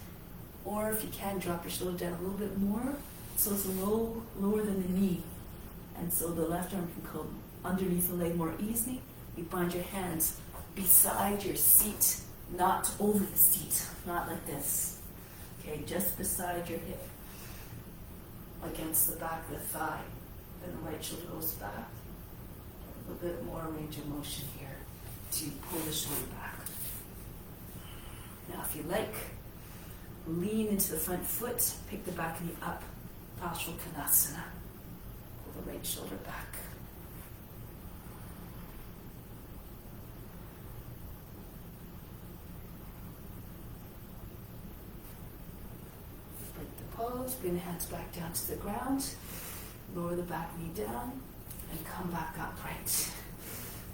Or if you can, drop your shoulder down a little bit more, so it's lower than the knee. And so the left arm can come underneath the leg more easily. You bind your hands beside your seat, not over the seat, not like this. Okay, just beside your hip, against the back of the thigh. Then the right shoulder goes back. A little bit more range of motion here to pull the shoulder back. Now if you like, lean into the front foot, pick the back knee up, Paschal Konasana. Pull the right shoulder back. Pose, bring the hands back down to the ground, lower the back knee down, and come back upright.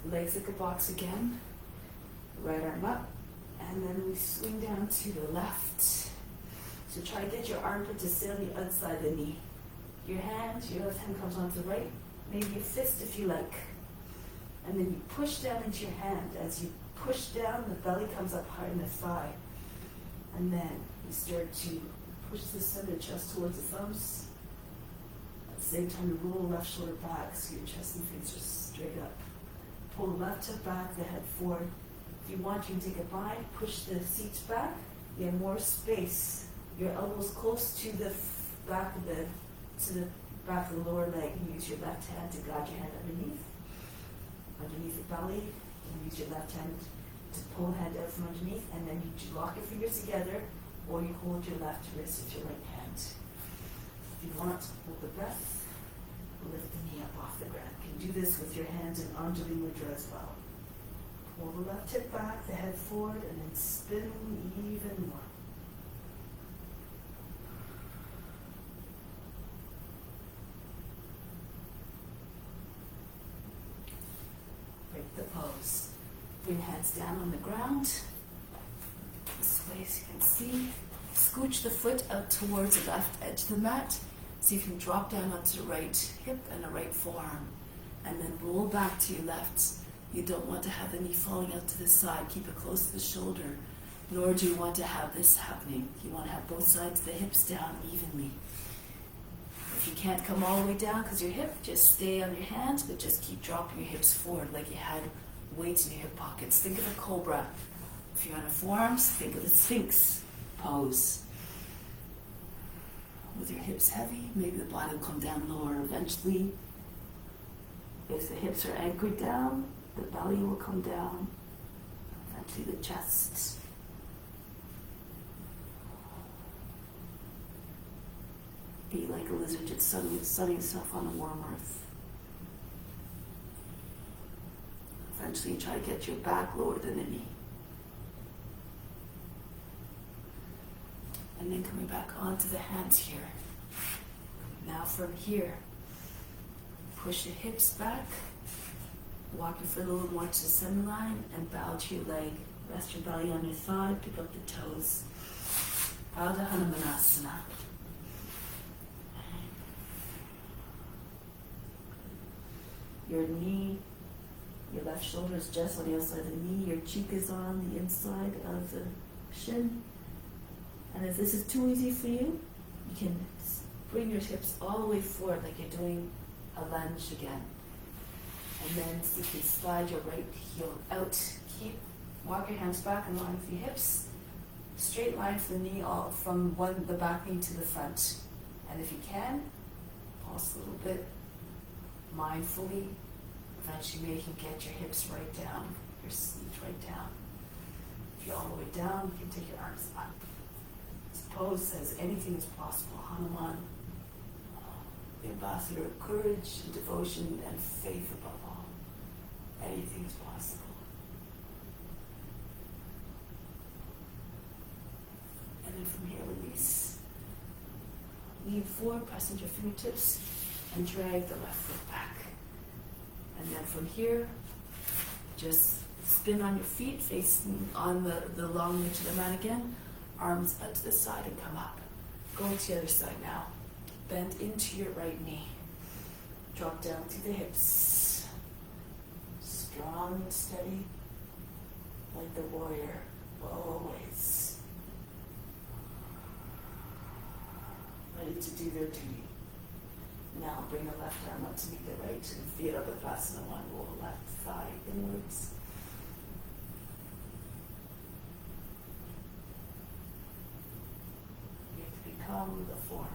Legs like a box again, right arm up, and then we swing down to the left. So try to get your armpit to stay on the outside of the knee. your left hand comes onto the right, maybe a fist if you like. And then you push down into your hand. As you push down, the belly comes up higher in the thigh. And then you start to push the center chest towards the thumbs. At the same time, you roll the left shoulder back so your chest and face are straight up. Pull the left hip back, the head forward. If you want, you can take a bind, push the seats back. You have more space. Your elbows close to the back of the lower leg. You use your left hand to guide your hand underneath the belly. You use your left hand to pull the hand out from underneath, and then you lock your fingers together, or you hold your left wrist with your right hand. If you want, hold the breath, lift the knee up off the ground. You can do this with your hands in Anjali Mudra as well. Pull the left hip back, the head forward, and then spin even more. Break the pose. Bring hands down on the ground. This way, as you can see. Scooch the foot out towards the left edge of the mat, so you can drop down onto the right hip and the right forearm. And then roll back to your left. You don't want to have the knee falling out to the side. Keep it close to the shoulder. Nor do you want to have this happening. You want to have both sides of the hips down evenly. If you can't come all the way down because your hip, just stay on your hands, but just keep dropping your hips forward like you had weights in your hip pockets. Think of a cobra. If you're on the forearms, think of the Sphinx pose. With your hips heavy, maybe the body will come down lower eventually. If the hips are anchored down, the belly will come down, eventually the chest. Be like a lizard just sunning itself on the warm earth. Eventually try to get your back lower than the knee. And then coming back onto the hands here. Now from here, push your hips back, walk your foot a little more to the center line, and bow to your leg. Rest your belly on your thigh, pick up the toes. Bow to Hanumanasana. Your knee, your left shoulder is just on the outside of the knee, your cheek is on the inside of the shin. And if this is too easy for you, you can bring your hips all the way forward like you're doing a lunge again. And then you can slide your right heel out. Walk your hands back in line with your hips. Straight line from the knee, from the back knee to the front. And if you can, pulse a little bit mindfully. Eventually you can get your hips right down, your seat right down. If you're all the way down, you can take your arms up. This pose says anything is possible. Hanuman, the ambassador of courage and devotion and faith above all. Anything is possible. And then from here, release. Lean forward, press into your fingertips, and drag the left foot back. And then from here, just spin on your feet, facing on the long edge of the mat again. Arms out to the side and come up. Go to the other side now. Bend into your right knee. Drop down to the hips. Strong and steady, like the warrior, always. Ready to do their duty. Now bring the left arm up to meet the right and feet up with Asana 1. Roll the left thigh inwards. You have to become the form.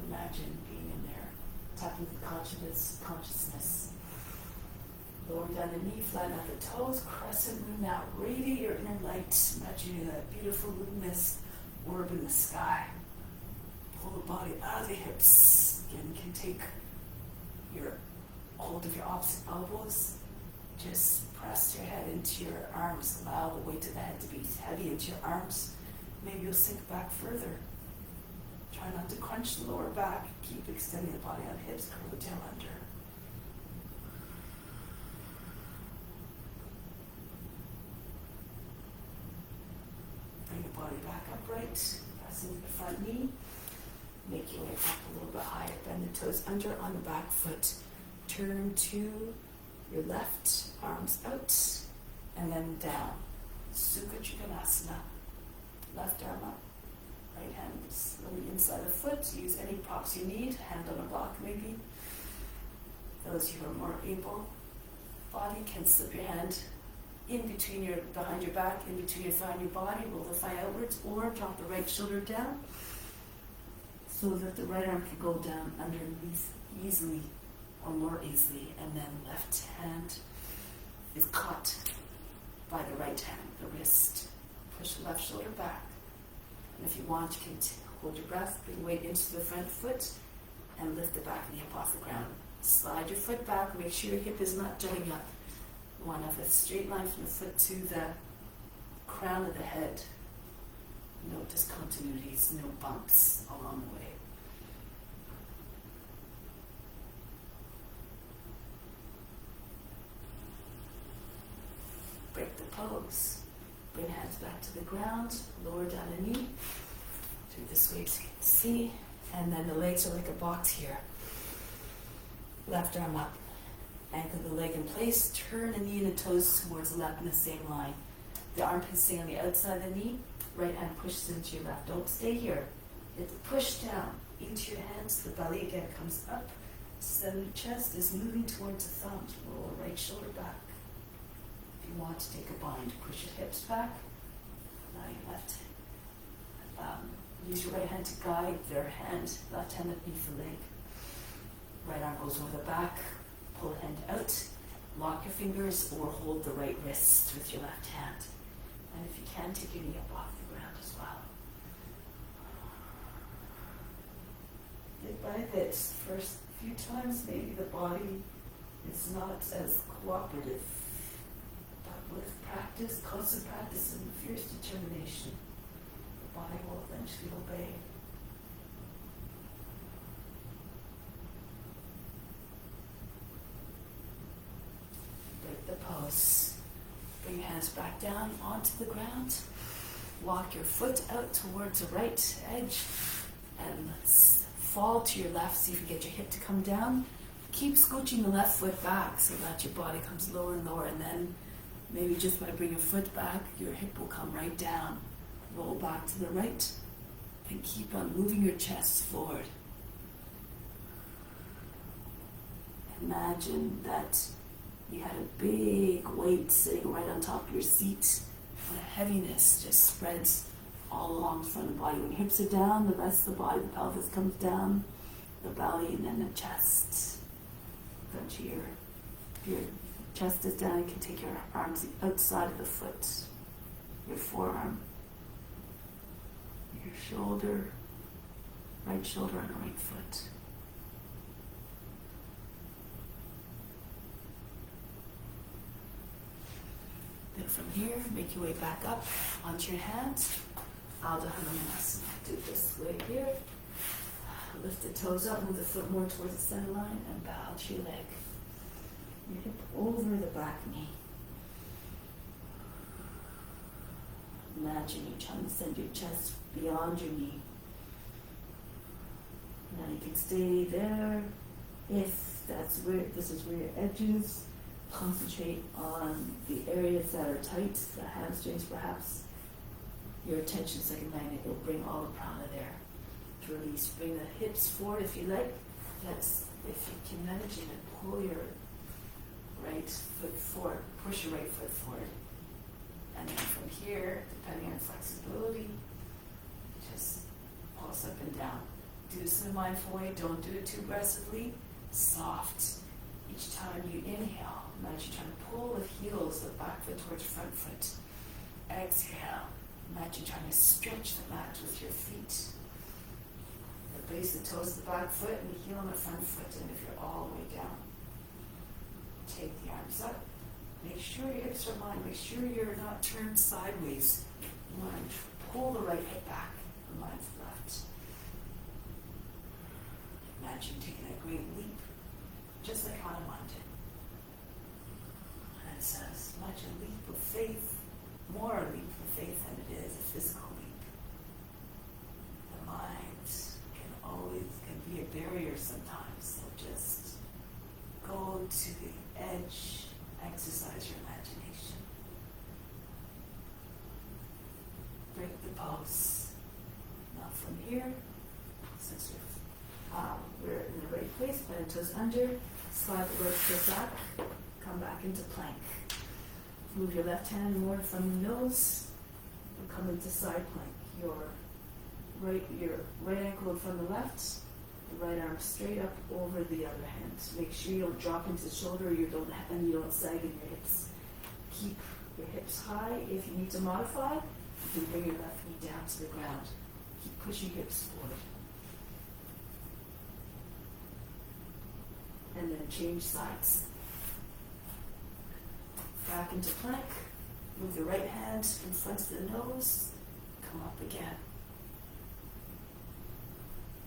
Imagine being in there, tapping the consciousness. Lower down the knee, flatten out the toes, crescent moon now. Radiate your inner light. Imagine that beautiful luminous orb in the sky. Pull the body out of the hips. Again, you can take your hold of your opposite elbows. Just press your head into your arms. Allow the weight of the head to be heavy into your arms. Maybe you'll sink back further. Try not to crunch the lower back. Keep extending the body on the hips. Curl the tail under. Bring the body back upright. Press into the front knee. Make your way up a little bit higher. Bend the toes under on the back foot. Turn to your left, arms out, and then down. Sukha Trikonasana. Left arm up. Right hand slowly inside the foot. Use any props you need. Hand on a block maybe. Those who are more able body can slip your hand in between behind your back, in between your thigh and your body. Roll the thigh outwards, or drop the right shoulder down so that the right arm can go down underneath easily or more easily, and then left hand is caught by the right hand, the wrist. Push the left shoulder back. And if you want, you can hold your breath, bring weight into the front foot, and lift the back knee up off the ground. Slide your foot back, make sure your hip is not jutting up. You want to have a straight line from the foot to the crown of the head. No discontinuities, no bumps along the way. Break the pose. Bring hands back to the ground, lower down a knee. Do this way so you can see. And then the legs are like a box here. Left arm up. Anchor the leg in place. Turn the knee and the toes towards the left in the same line. The armpits stay on the outside of the knee. Right hand pushes into your left. Don't stay here. You have to push down into your hands. The belly again comes up. Center chest is moving towards the thumbs. Roll right shoulder back. If you want to take a bind, push your hips back. Now your left. Use your right hand to guide their hand. Left hand underneath the leg. Right arm goes over the back. Pull the hand out. Lock your fingers or hold the right wrist with your left hand. And if you can, take your knee up off the ground as well. Bit by bit, first few times maybe the body is not as cooperative. But with practice, constant practice and fierce determination, the body will eventually obey. Break the pose. Bring your hands back down onto the ground. Walk your foot out towards the right edge and fall to your left so you can get your hip to come down. Keep scooching the left foot back so that your body comes lower and lower, and then maybe just by bringing your foot back, your hip will come right down. Roll back to the right and keep on moving your chest forward. Imagine that you had a big weight sitting right on top of your seat, and a heaviness just spreads all along the front of the body. When your hips are down, the rest of the body, the pelvis comes down, the belly, and then the chest. If your chest is down, you can take your arms outside of the foot, your forearm, your shoulder, right shoulder and right foot. Then from here, make your way back up onto your hands. Ardha Hanumanasana. Do it this way here. Lift the toes up, move the foot more towards the center line, and bow to your leg. Your hip over the back knee. Imagine you're trying to send your chest beyond your knee. Now you can stay there if this is where your edges. Concentrate on the areas that are tight, the hamstrings perhaps. Your attention is like a magnet, it'll bring all the prana there. To release, bring the hips forward if you like. That's if you can manage it, and pull your right foot forward, push your right foot forward. And then from here, depending on flexibility, just pulse up and down. Do this in a mindful way, don't do it too aggressively, soft. Each time you inhale, imagine trying to pull the heels of the back foot towards the front foot. Exhale, imagine trying to stretch the mat with your feet. The base of the toes of the back foot and the heel on the front foot, and if you're all the way down, take the arms up. Make sure your hips are aligned. Make sure you're not turned sideways. You want to pull the right hip back and line to the left. Imagine taking a great leap, just like Hanuman did. And it's as much a leap of faith, more a leap of faith than it is a physical leap. The mind can always here, since we're in the right place, plant toes under, slide the right foot back, come back into plank. Move your left hand more from the nose, and come into side plank. Your right ankle in front of the left, the right arm straight up over the other hand. Make sure you don't drop into the shoulder, and you don't sag in your hips. Keep your hips high. If you need to modify, you can bring your left knee down to the ground. Keep pushing hips forward. And then change sides. Back into plank. Move your right hand in front of the nose. Come up again.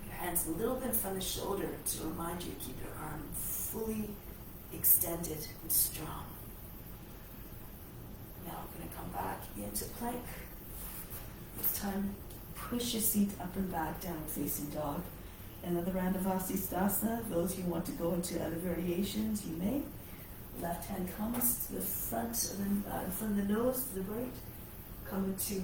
Your hands a little bit in front of the shoulder to remind you to keep your arm fully extended and strong. Now we're going to come back into plank. This time, push your seat up and back, down facing dog. Another round of asanas. Those who want to go into other variations, you may. Left hand comes to the front of the nose, to the right. Come into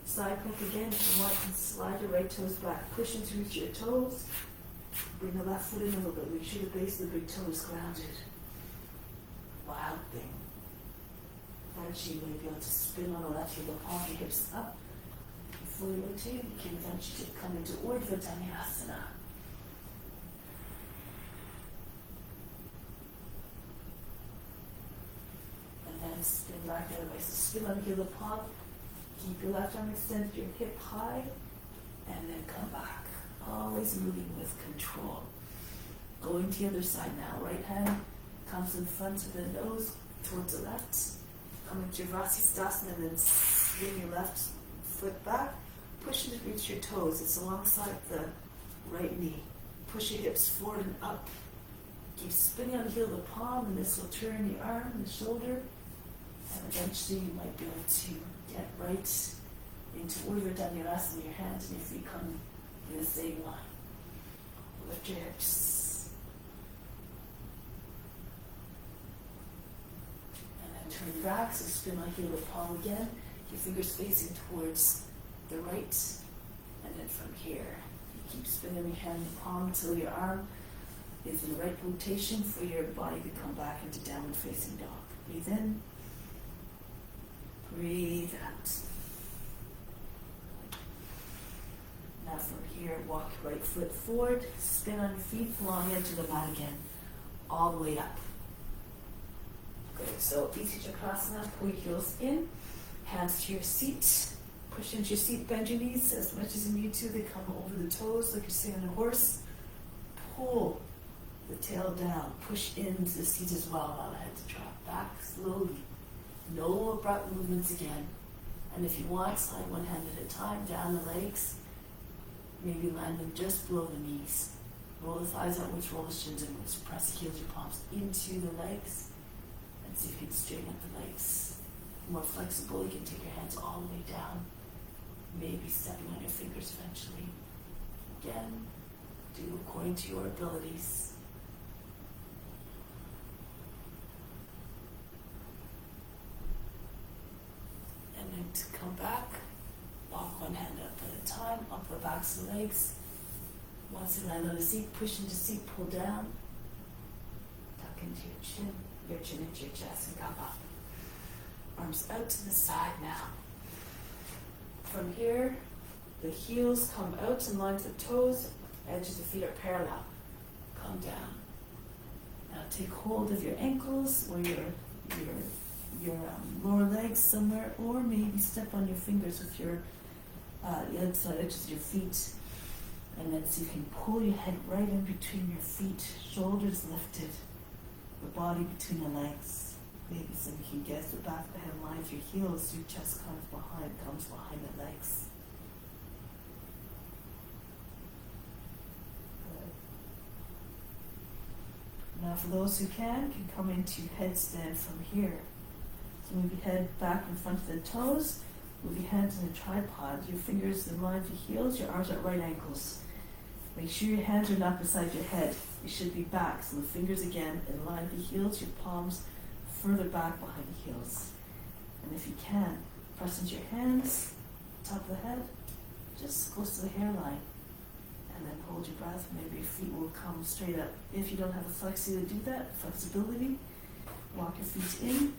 side plank again. If you want, and slide your right toes back. Push into reach your toes. Bring the left foot in a little bit. Make sure the base of the big toe is grounded. Wild thing. Eventually, you may be able to spin on the left heel, palm your hips up. Fully rotate, you can eventually come into inversions. And then spin back the other way. So spin on the heel of palm, keep your left arm extended, your hip high, and then come back. Always moving with control. Going to the other side now. Right hand comes in front of the nose towards the left. Come into your Vasisthasana and then swing your left foot back. Push to reach your toes. It's alongside the right knee. Push your hips forward and up. Keep spinning on the heel of the palm, and this will turn the arm and the shoulder. And eventually you might be able to get right into inversions in your hands and your feet come in the same line. Lift your hips. And then turn back, so spin on the heel of the palm again. Your fingers facing towards the right, and then from here, you keep spinning your hand and palm until your arm is in the right rotation for your body to come back into downward facing dog. Breathe in, breathe out. Now from here, walk your right foot forward, spin on your feet, long edge of the mat again, all the way up. Good, so Iti Chakrasana, pull your heels in, hands to your seat. Push into your seat, bend your knees as much as you need to. They come over the toes like you're sitting on a horse. Pull the tail down. Push into the seat as well. Allow the head to drop back slowly. No abrupt movements again. And if you want, slide one hand at a time down the legs. Maybe land them just below the knees. Roll the thighs outwards, roll the shins inwards. Press the heels of your palms into the legs. And see if you can straighten up the legs. More flexible, you can take your hands all the way down. Maybe stepping on your fingers eventually. Again, do according to your abilities. And then to come back, walk one hand up at a time, up the backs of the legs. Once you land on the seat, push into the seat, pull down. Tuck into your chin into your chest, and come up. Arms out to the side now. From here, the heels come out in line with the toes, edges of the feet are parallel. Come down. Now take hold of your ankles or your lower legs somewhere, or maybe step on your fingers with your the outside edges of your feet. And then so you can pull your head right in between your feet, shoulders lifted, the body between the legs. Maybe so you can guess the back of the head lines your heels, your chest comes behind the legs. Good. Now for those who can come into headstand from here. So move your head back in front of the toes, move your hands in a tripod, your fingers in line with your heels, your arms at right ankles. Make sure your hands are not beside your head. You should be back, so the fingers again in line with the heels, your palms further back behind the heels. And if you can, press into your hands, top of the head, just close to the hairline. And then hold your breath. Maybe your feet will come straight up. If you don't have the flexi to do that, flexibility, walk your feet in,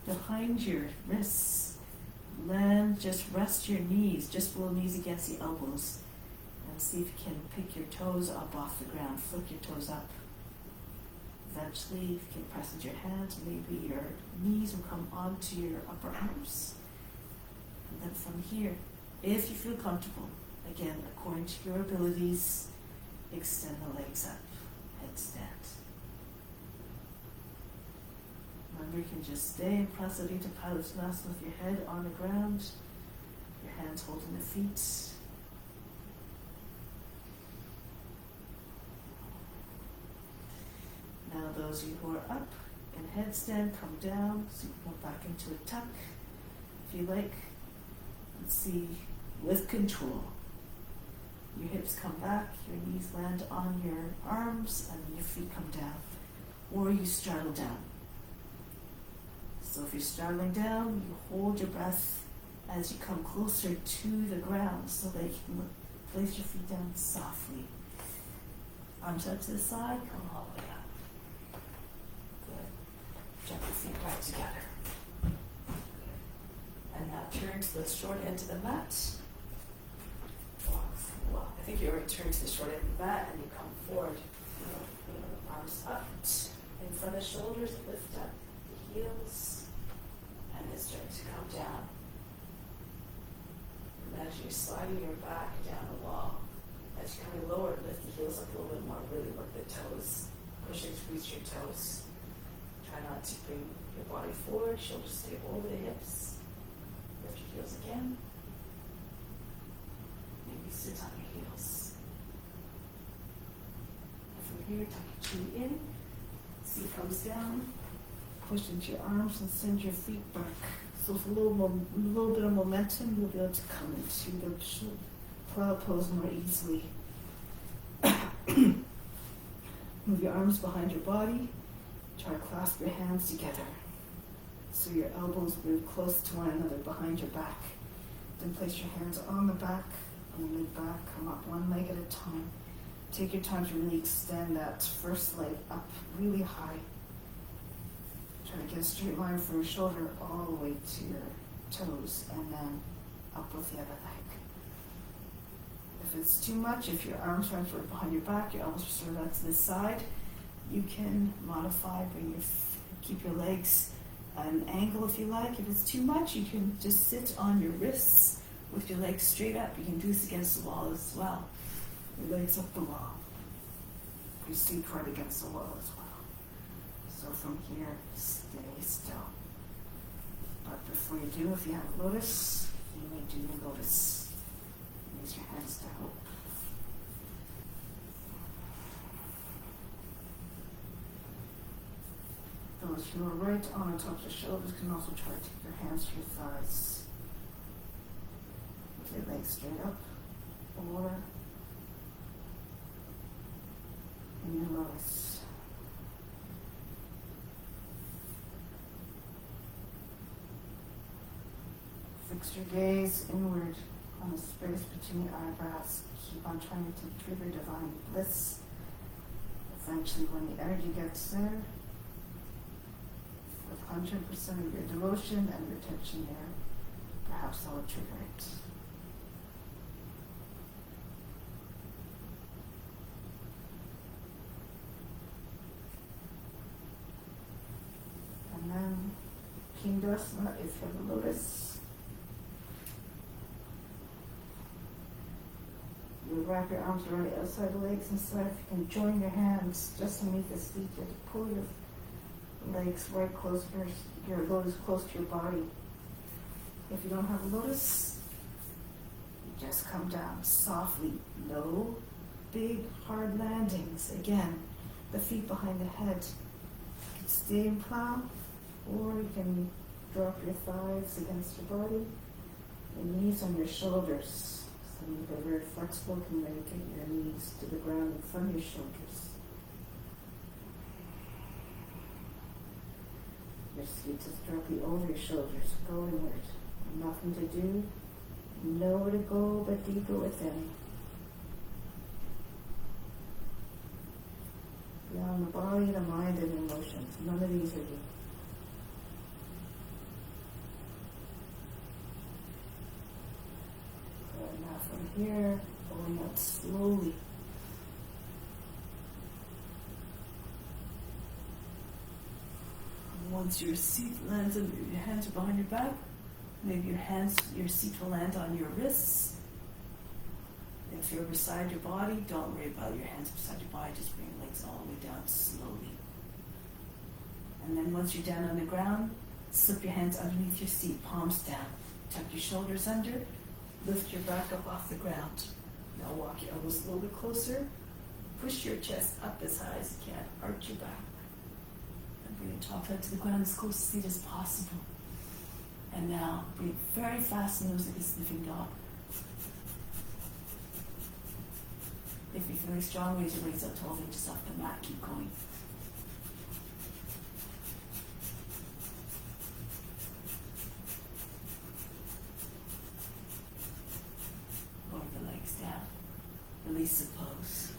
behind your wrists. Land, just rest your knees, just below knees against the elbows. And see if you can pick your toes up off the ground. Flick your toes up. Eventually, if you can press with your hands, maybe your knees will come onto your upper arms. And then from here, if you feel comfortable, again, according to your abilities, extend the legs up, headstand. Remember, you can just stay in Prasarita Padasana with your head on the ground, your hands holding the feet. Now those of you who are up in headstand, come down, so you can go back into a tuck, if you like. Let's see, with control. Your hips come back, your knees land on your arms, and your feet come down. Or you straddle down. So if you're straddling down, you hold your breath as you come closer to the ground so that you can place your feet down softly. Arms out to the side, come all the way up. Good. Jump your feet right together. And now turn to the short end of the mat. Well, I think you already turned to the short end of the mat and you come forward. Arms up in front of the shoulders, lift up the heels, and then start to come down. Imagine you're sliding your back down the wall. As you're coming lower, lift the heels up a little bit more, really work the toes, pushing to reach your toes. Try not to bring your body forward, shoulders stay over the hips. Lift your heels again. Maybe sit on your heels. And from here, tuck your chin in. Seat comes down. Push into your arms and send your feet back. So with a little bit of momentum, you'll be able to come into the plow pose more easily. Move your arms behind your body. Try to clasp your hands together. So your elbows move close to one another behind your back. Then place your hands on the back, on the mid-back. Come up one leg at a time. Take your time to really extend that first leg up really high. Try to get a straight line from your shoulder all the way to your toes and then up with the other leg. If it's too much, if your arms are sort of behind your back, your elbows are sort of out to the side, you can modify, keep your legs at an angle if you like. If it's too much, you can just sit on your wrists with your legs straight up. You can do this against the wall as well. Your legs up the wall. Your seat right against the wall as well. So from here, stay still. But before you do, if you have a lotus, you may do your lotus. Use your hands to help. Those who are right on the top of the shoulders can also try to take your hands to your thighs. With your legs straight up, or in your lotus. Fix your gaze inward on the space between your eyebrows. Keep on trying to trigger divine bliss. Eventually, when the energy gets there, with 100% of your devotion and your attention there, perhaps that will trigger it. And then, Pindasana, if you have a lotus. You wrap your arms around the outside of the legs and so if you can join your hands just underneath the feet, you have to pull your legs right close to your lotus close to your body. If you don't have a lotus, you just come down softly. No big hard landings. Again, the feet behind the head. You can stay in plow, or you can drop your thighs against your body, your knees on your shoulders. Some of you are very flexible, can really get your knees to the ground in front of your shoulders. Your feet is directly over your shoulders. Go inward. Nothing to do. Nowhere to go but deeper within. Beyond the body, the mind, and emotions. None of these are you. So now from here, going out slowly. Once your seat lands and your hands are behind your back, maybe your seat will land on your wrists. If you're beside your body, don't worry about your hands beside your body, just bring your legs all the way down slowly. And then once you're down on the ground, slip your hands underneath your seat, palms down. Tuck your shoulders under, lift your back up off the ground. Now walk your elbows a little bit closer, push your chest up as high as you can, arch your back. And bring your top head to the ground as close to the seat as possible. And now breathe very fast and nose like a sniffing dog. If you're feeling strong, raise your legs up 12 inches off the mat. Keep going. Lower the legs down. Release the pose.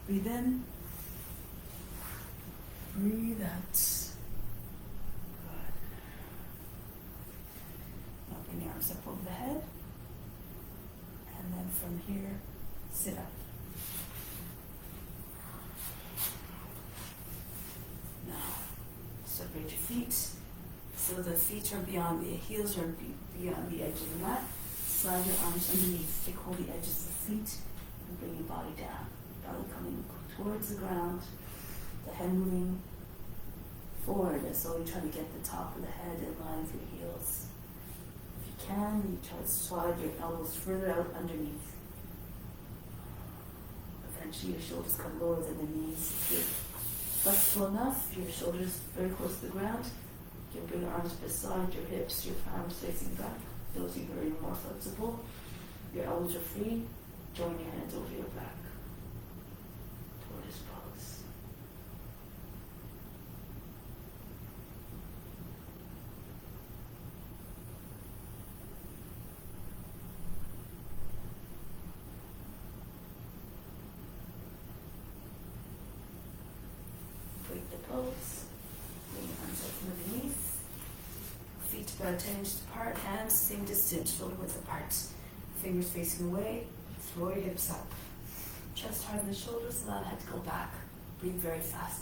Breathe in. Breathe out. Good. Now bring your arms up over the head. And then from here, sit up. Separate your feet so the feet are beyond the heels are beyond the edge of the mat. Slide your arms underneath. Take hold of the edges of the feet and bring your body down. Belly coming towards the ground. The head moving forward as though you're trying to get the top of the head in line with your heels. If you can, you try to slide your elbows further out underneath. Eventually your shoulders come lower than the knees. If you're flexible enough, your shoulders very close to the ground. You can bring your arms beside your hips, your arms facing back. Those of you who are more flexible, your elbows are free. Join your hands over your back. Tortoise pose. Break the pose. Bring your arms up from underneath. Feet about 10 inches apart, hands same distance, shoulder width apart. Fingers facing away, throw your hips up. Chest higher than the shoulders, allow the head to go back. Breathe very fast.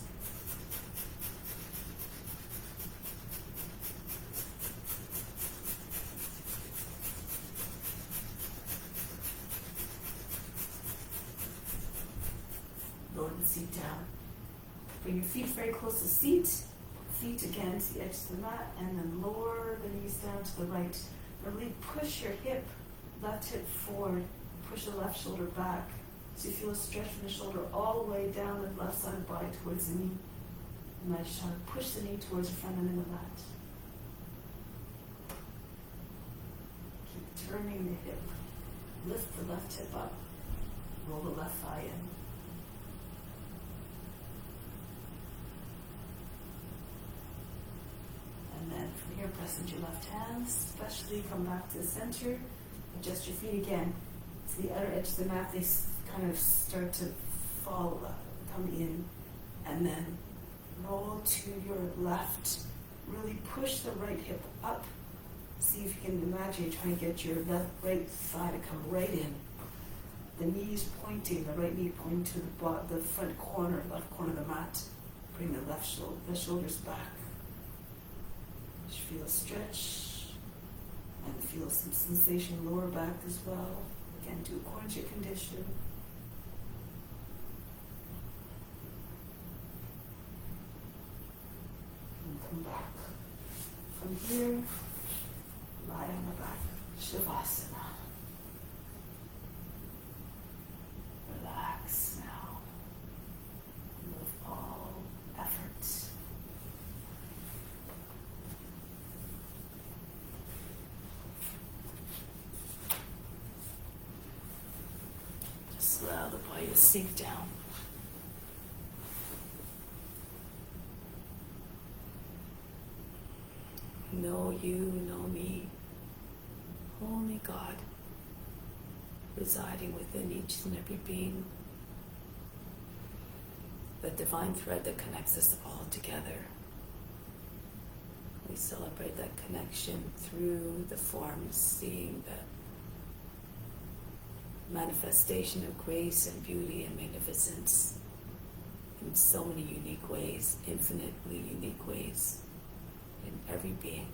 Lower the seat down. Bring your feet very close to the seat. Feet again to the edge of the mat, and then lower the knees down to the right. Really push your hip, left hip forward. Push the left shoulder back. So you feel a stretch from the shoulder all the way down the left side of the body towards the knee. And then just try to push the knee towards the front end of the mat. Keep turning the hip. Lift the left hip up. Roll the left thigh in. And then from here, press into your left hand, especially come back to the center. Adjust your feet again to the outer edge of the mat. They kind of start to fall, come in, and then roll to your left. Really push the right hip up. See if you can imagine you're trying to get your right thigh to come right in. The knees pointing, the right knee pointing to the front corner, left corner of the mat. Bring the the shoulders back. Just feel a stretch and feel some sensation lower back as well. Again, do according to your condition. And come back. From here, lie on the back. Shavasana. Relax now. Remove all effort. Just allow the body to sink down. Know you, know me. Only God residing within each and every being. The divine thread that connects us all together. We celebrate that connection through the forms, seeing the manifestation of grace and beauty and magnificence in so many unique ways, infinitely unique ways in every being.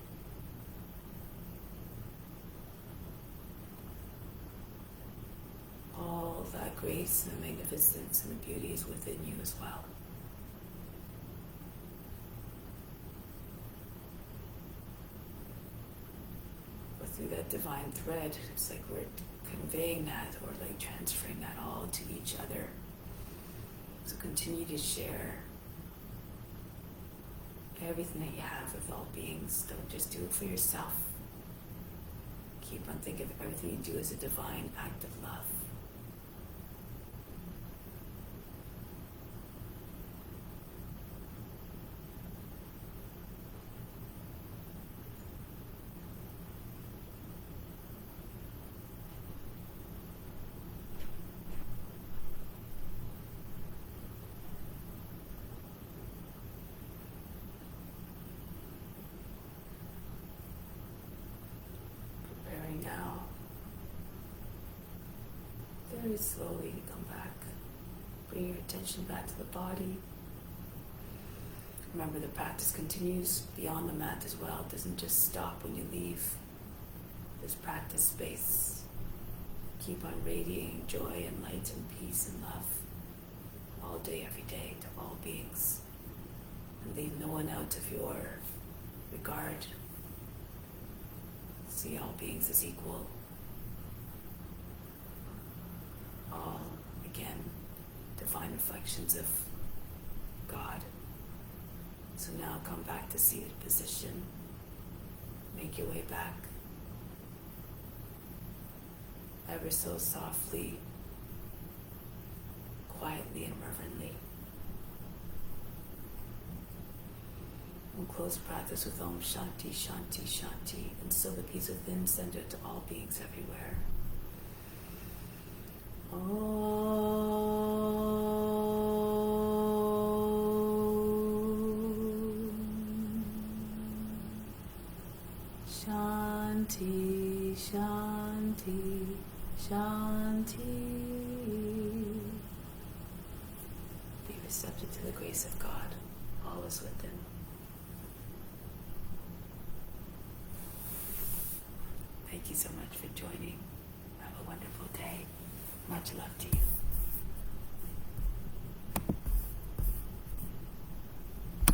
All that grace and the magnificence and the beauty is within you as well. But through that divine thread, it's like we're conveying that or like transferring that all to each other. So continue to share everything that you have with all beings. Don't just do it for yourself. Keep on thinking of everything you do as a divine act of love. Now, very slowly come back. Bring your attention back to the body. Remember, the practice continues beyond the mat as well. It doesn't just stop when you leave this practice space. Keep on radiating joy and light and peace and love all day, every day to all beings. And leave no one out of your regard. See all beings as equal. All, again, divine reflections of God. So now come back to seated position. Make your way back. Ever so softly, quietly and reverently. And close practice with Om Shanti, Shanti, Shanti. And so the peace within, send it to all beings everywhere. Shanti, Shanti, Shanti. Be receptive to the grace of God, all is within. Thank you so much for joining. Have a wonderful day. Much love to you.